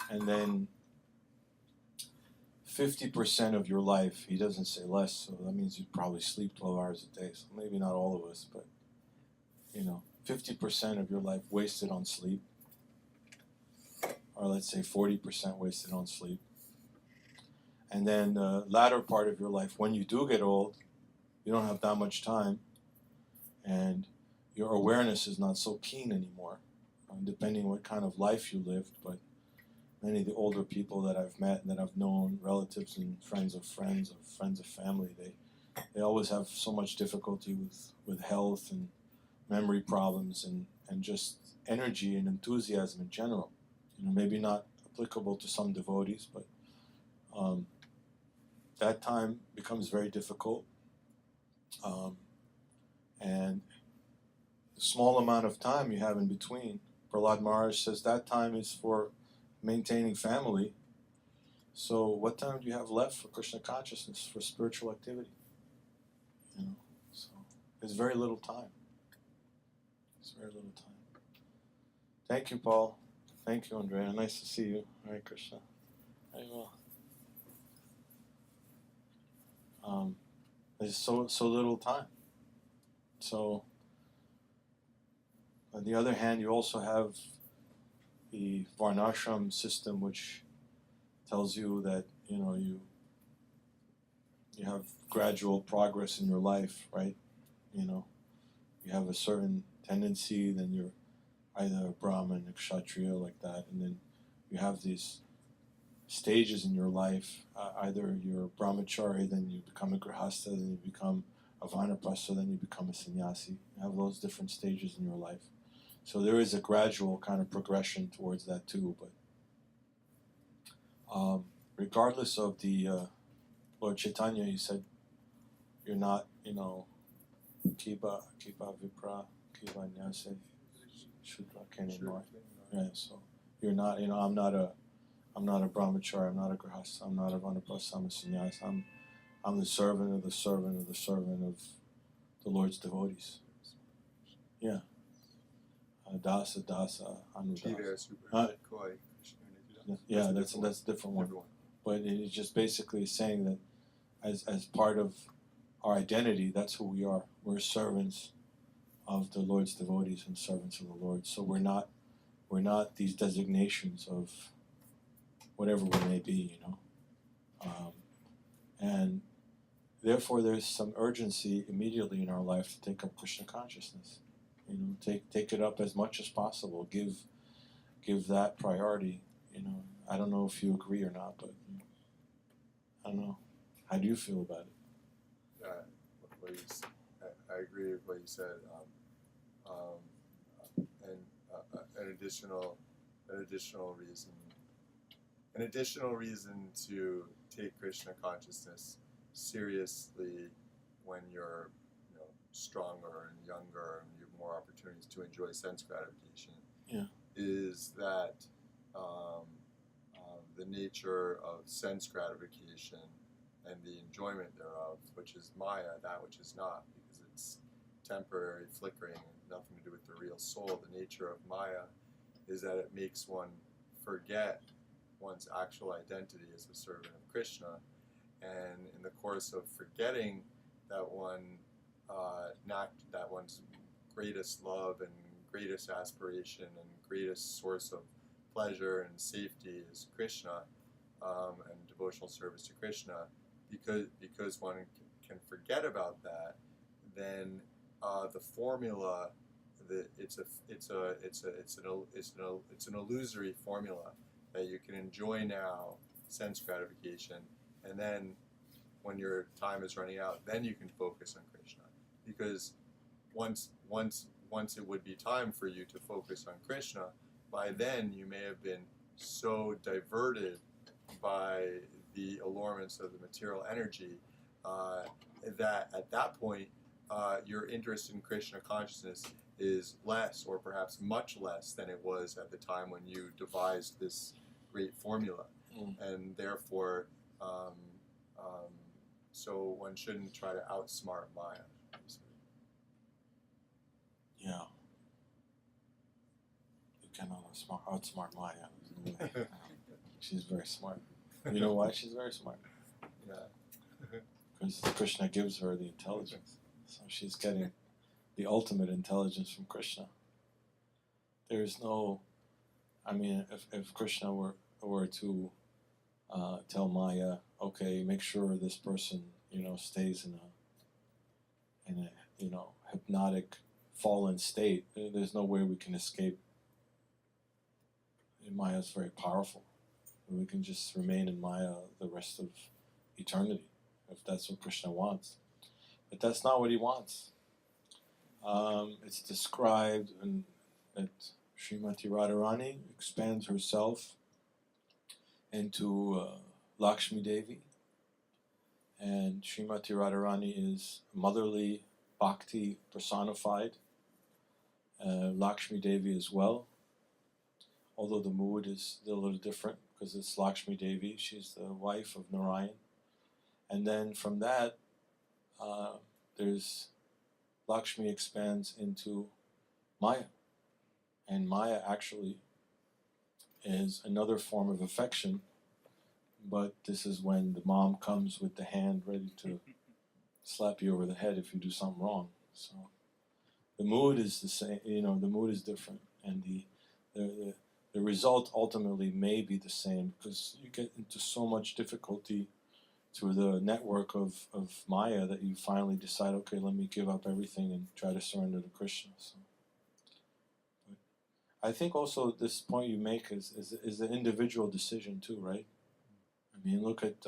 and then 50% of your life, he doesn't say less, so that means you probably sleep 12 hours a day. So maybe not all of us, but 50% of your life wasted on sleep, or let's say 40% wasted on sleep. And then the latter part of your life, when you do get old, you don't have that much time, and your awareness is not so keen anymore, depending what kind of life you lived. But many of the older people that I've met and that I've known, relatives and friends of friends of family, they always have so much difficulty with health and memory problems and just energy and enthusiasm in general. Maybe not applicable to some devotees, but that time becomes very difficult. And the small amount of time you have in between, Prahlad Maharaj says that time is for maintaining family. So what time do you have left for Krishna consciousness, for spiritual activity? So there's very little time. It's very little time. Thank you, Paul. Thank you, Andrea. Nice to see you. Hare Krishna. Very well. There's so little time. So, on the other hand, you also have the Varnashram system, which tells you that you have gradual progress in your life, right? You have a certain tendency, then you're either a Brahmin, a Kshatriya, like that, and then you have these stages in your life. Either you're a brahmachari, then you become a grihastha, then you become a vanaprastha, then you become a sannyasi. You have those different stages in your life. So there is a gradual kind of progression towards that too. But regardless of the Lord Chaitanya, he said, you're not, kiba vipra, kiba nyase, shudra kenenoi. Yeah, so you're not, I'm not a brahmachari, I'm not a grihastha, I'm not a vanaprastha, I'm a sannyasi. I'm the servant of the servant of the servant of the Lord's devotees. Yeah. Dasa, anudasa. Yeah, that's a different one. But it's just basically saying that as part of our identity, that's who we are. We're servants of the Lord's devotees and servants of the Lord. So we're not these designations of whatever we may be, and therefore there's some urgency immediately in our life to take up Krishna consciousness. Take it up as much as possible. Give that priority. I don't know if you agree or not, but I don't know. How do you feel about it? I agree with what you said. An additional reason to take Krishna consciousness seriously when you're stronger and younger and you have more opportunities to enjoy sense gratification, is that the nature of sense gratification and the enjoyment thereof, which is Maya, that which is not, because it's temporary, flickering, and nothing to do with the real soul. The nature of Maya is that it makes one forget one's actual identity as a servant of Krishna, and in the course of forgetting that one's greatest love and greatest aspiration and greatest source of pleasure and safety is Krishna, and devotional service to Krishna, because one can forget about that, then the formula, it's an illusory formula that you can enjoy now, sense gratification, and then when your time is running out, then you can focus on Krishna. Because once it would be time for you to focus on Krishna, by then you may have been so diverted by the allurements of the material energy that at that point your interest in Krishna consciousness is less, or perhaps much less, than it was at the time when you devised this great formula. And therefore, so one shouldn't try to outsmart Maya. Yeah. You cannot outsmart Maya. She's very smart. You know why she's very smart? Yeah. Because Krishna gives her the intelligence. So she's getting the ultimate intelligence from Krishna. There's no, I mean, if Krishna were to tell Maya, okay, make sure this person, stays in a hypnotic, fallen state, there's no way we can escape. Maya is very powerful. We can just remain in Maya the rest of eternity, if that's what Krishna wants. But that's not what he wants. It's described that Srimati Radharani expands herself into Lakshmi Devi, and Srimati Radharani is motherly bhakti personified, Lakshmi Devi as well, although the mood is a little different because it's Lakshmi Devi, she's the wife of Narayan. And then from that, there's Lakshmi expands into Maya, and Maya actually is another form of affection, but this is when the mom comes with the hand ready to slap you over the head if you do something wrong. So the mood is the same, the mood is different, and the result ultimately may be the same, because you get into so much difficulty through the network of Maya that you finally decide, okay, let me give up everything and try to surrender to Krishna. So, but I think also this point you make is an individual decision too, right? I mean, look at,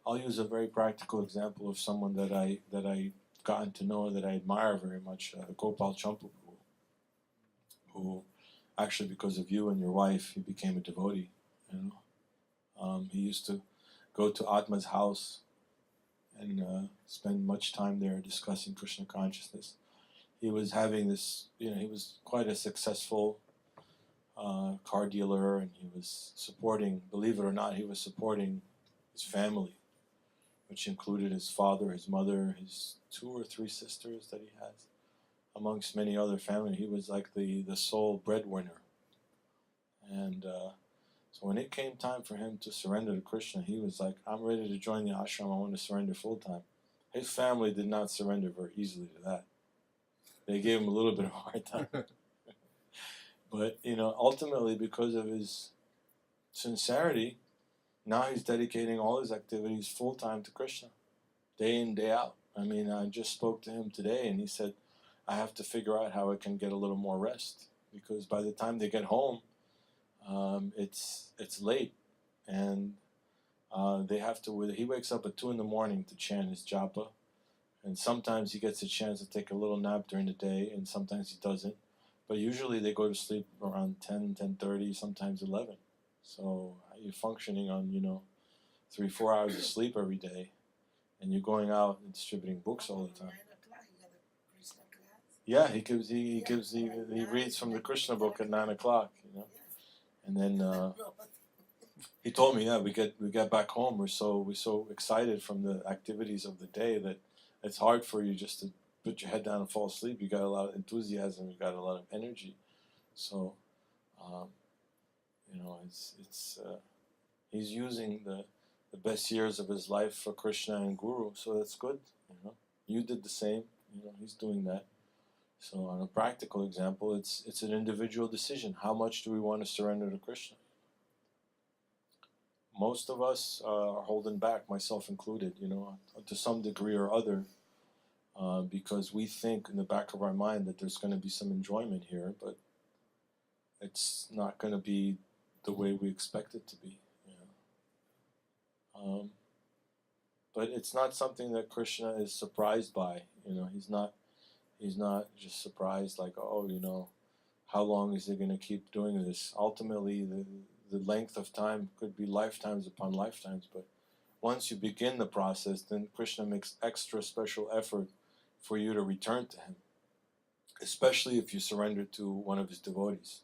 I'll use a very practical example of someone that I've gotten to know, that I admire very much, Gopal Champu, who actually, because of you and your wife, he became a devotee. He used to go to Atma's house and spend much time there discussing Krishna consciousness. He was having this, he was quite a successful car dealer, and he was supporting, believe it or not, he was supporting his family, which included his father, his mother, his 2 or 3 sisters that he has, amongst many other family. He was like the sole breadwinner. And so when it came time for him to surrender to Krishna, he was like, I'm ready to join the ashram, I want to surrender full time. His family did not surrender very easily to that. They gave him a little bit of a hard time. But, ultimately, because of his sincerity, now he's dedicating all his activities full time to Krishna, day in, day out. I mean, I just spoke to him today, and he said, I have to figure out how I can get a little more rest, because by the time they get home, it's late, and they have to. He wakes up at 2 in the morning to chant his japa, and sometimes he gets a chance to take a little nap during the day, and sometimes he doesn't. But usually they go to sleep around 10, 10:30, sometimes 11. So you're functioning on 3-4 hours of sleep every day, and you're going out and distributing books all the time. Yeah, he reads from the Krishna book at 9 o'clock, and then he told me, we get back home, we're so excited from the activities of the day that it's hard for you just to put your head down and fall asleep. You got a lot of enthusiasm, you got a lot of energy, so he's using the best years of his life for Krishna and Guru, so that's good. You did the same. He's doing that. So on a practical example, it's an individual decision. How much do we want to surrender to Krishna? Most of us are holding back, myself included, to some degree or other, because we think in the back of our mind that there's going to be some enjoyment here, but it's not going to be the way we expect it to be. But it's not something that Krishna is surprised by. He's not just surprised like, how long is he going to keep doing this? Ultimately, the length of time could be lifetimes upon lifetimes, but once you begin the process, then Krishna makes extra special effort for you to return to him, especially if you surrender to one of his devotees.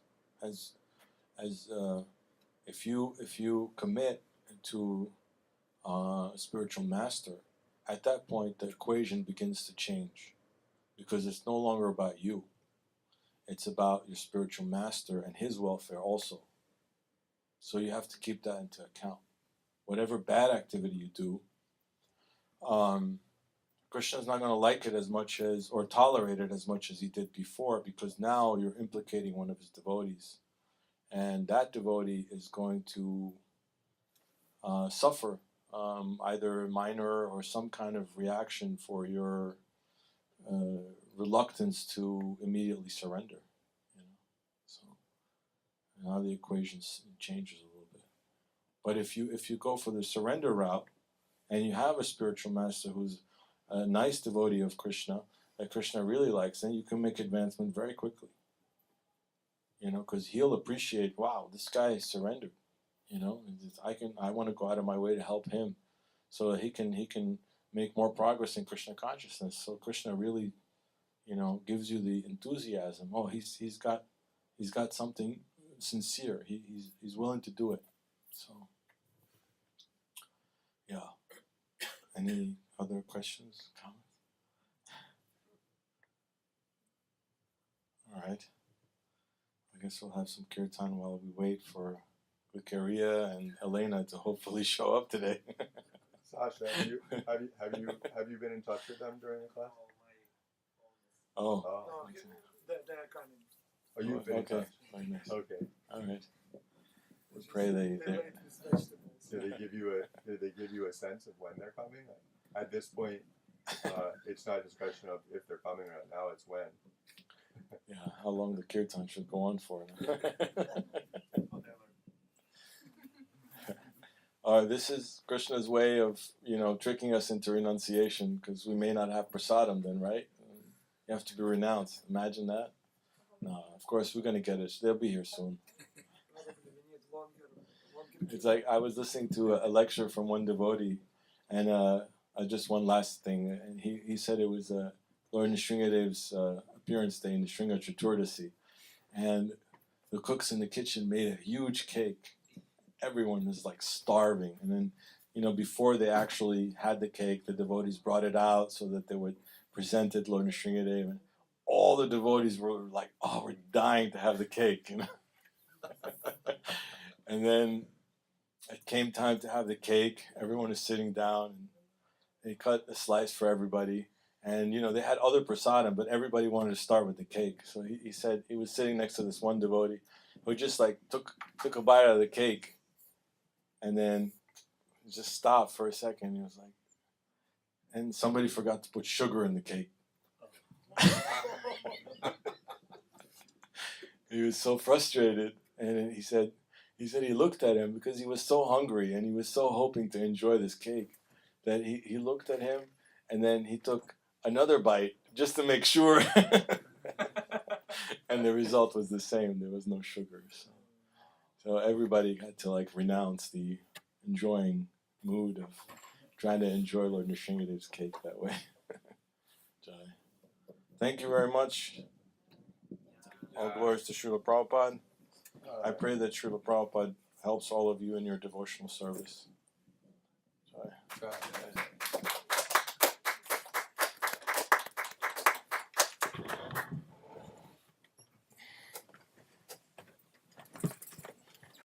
If you commit to a spiritual master, at that point the equation begins to change, because it's no longer about you. It's about your spiritual master and his welfare also. So you have to keep that into account. whatever bad activity you do, Krishna's not going to like it as much as, or tolerate it as much as he did before, because now you're implicating one of his devotees. And that devotee is going to suffer either minor or some kind of reaction for your reluctance to immediately surrender. So now the equation changes a little bit. But if you go for the surrender route, and you have a spiritual master who's a nice devotee of Krishna, that Krishna really likes, then you can make advancement very quickly. Because he'll appreciate, wow, this guy surrendered. I want to go out of my way to help him, so that he can make more progress in Krishna consciousness. So Krishna really, gives you the enthusiasm. Oh, he's got something sincere. He's willing to do it. So, yeah. Any other questions, comments? All right. I guess we'll have some kirtan while we wait for Kaliya and Elena to hopefully show up today. Sasha, have you been in touch with them during the class? Oh. No, they're coming. Oh, you've been in touch. Very nice. Okay. All right. We pray They wait with vegetables. Did they give you a sense of when they're coming? At this point, it's not just a question of if they're coming or now, it's when. Yeah, how long the kirtan should go on for. This is Krishna's way of, tricking us into renunciation, because we may not have prasadam then, right? You have to be renounced. Imagine that. No, of course we're going to get it. They'll be here soon. It's like I was listening to a lecture from one devotee, and just one last thing. And he said it was Lord Nrsingadev's appearance day in the Shringa Chaturdasi, and the cooks in the kitchen made a huge cake. Everyone was like starving, and then before they actually had the cake, the devotees brought it out so that they would present it to Lord Nrsingadev, and all the devotees were like, "Oh, we're dying to have the cake," And then it came time to have the cake. Everyone is sitting down, and they cut a slice for everybody. And they had other prasadam, but everybody wanted to start with the cake. So he said he was sitting next to this one devotee who just like took a bite out of the cake, and then just stopped for a second. He was like, and somebody forgot to put sugar in the cake. He was so frustrated, and he said he looked at him because he was so hungry and he was so hoping to enjoy this cake, that he looked at him, and then he took another bite just to make sure. And the result was the same. There was no sugar. So everybody had to like renounce the enjoying mood of trying to enjoy Lord Nrsingadev's cake that way. Jai. Thank you very much. All glories to Srila Prabhupada. I pray that Srila Prabhupada helps all of you in your devotional service. Jai.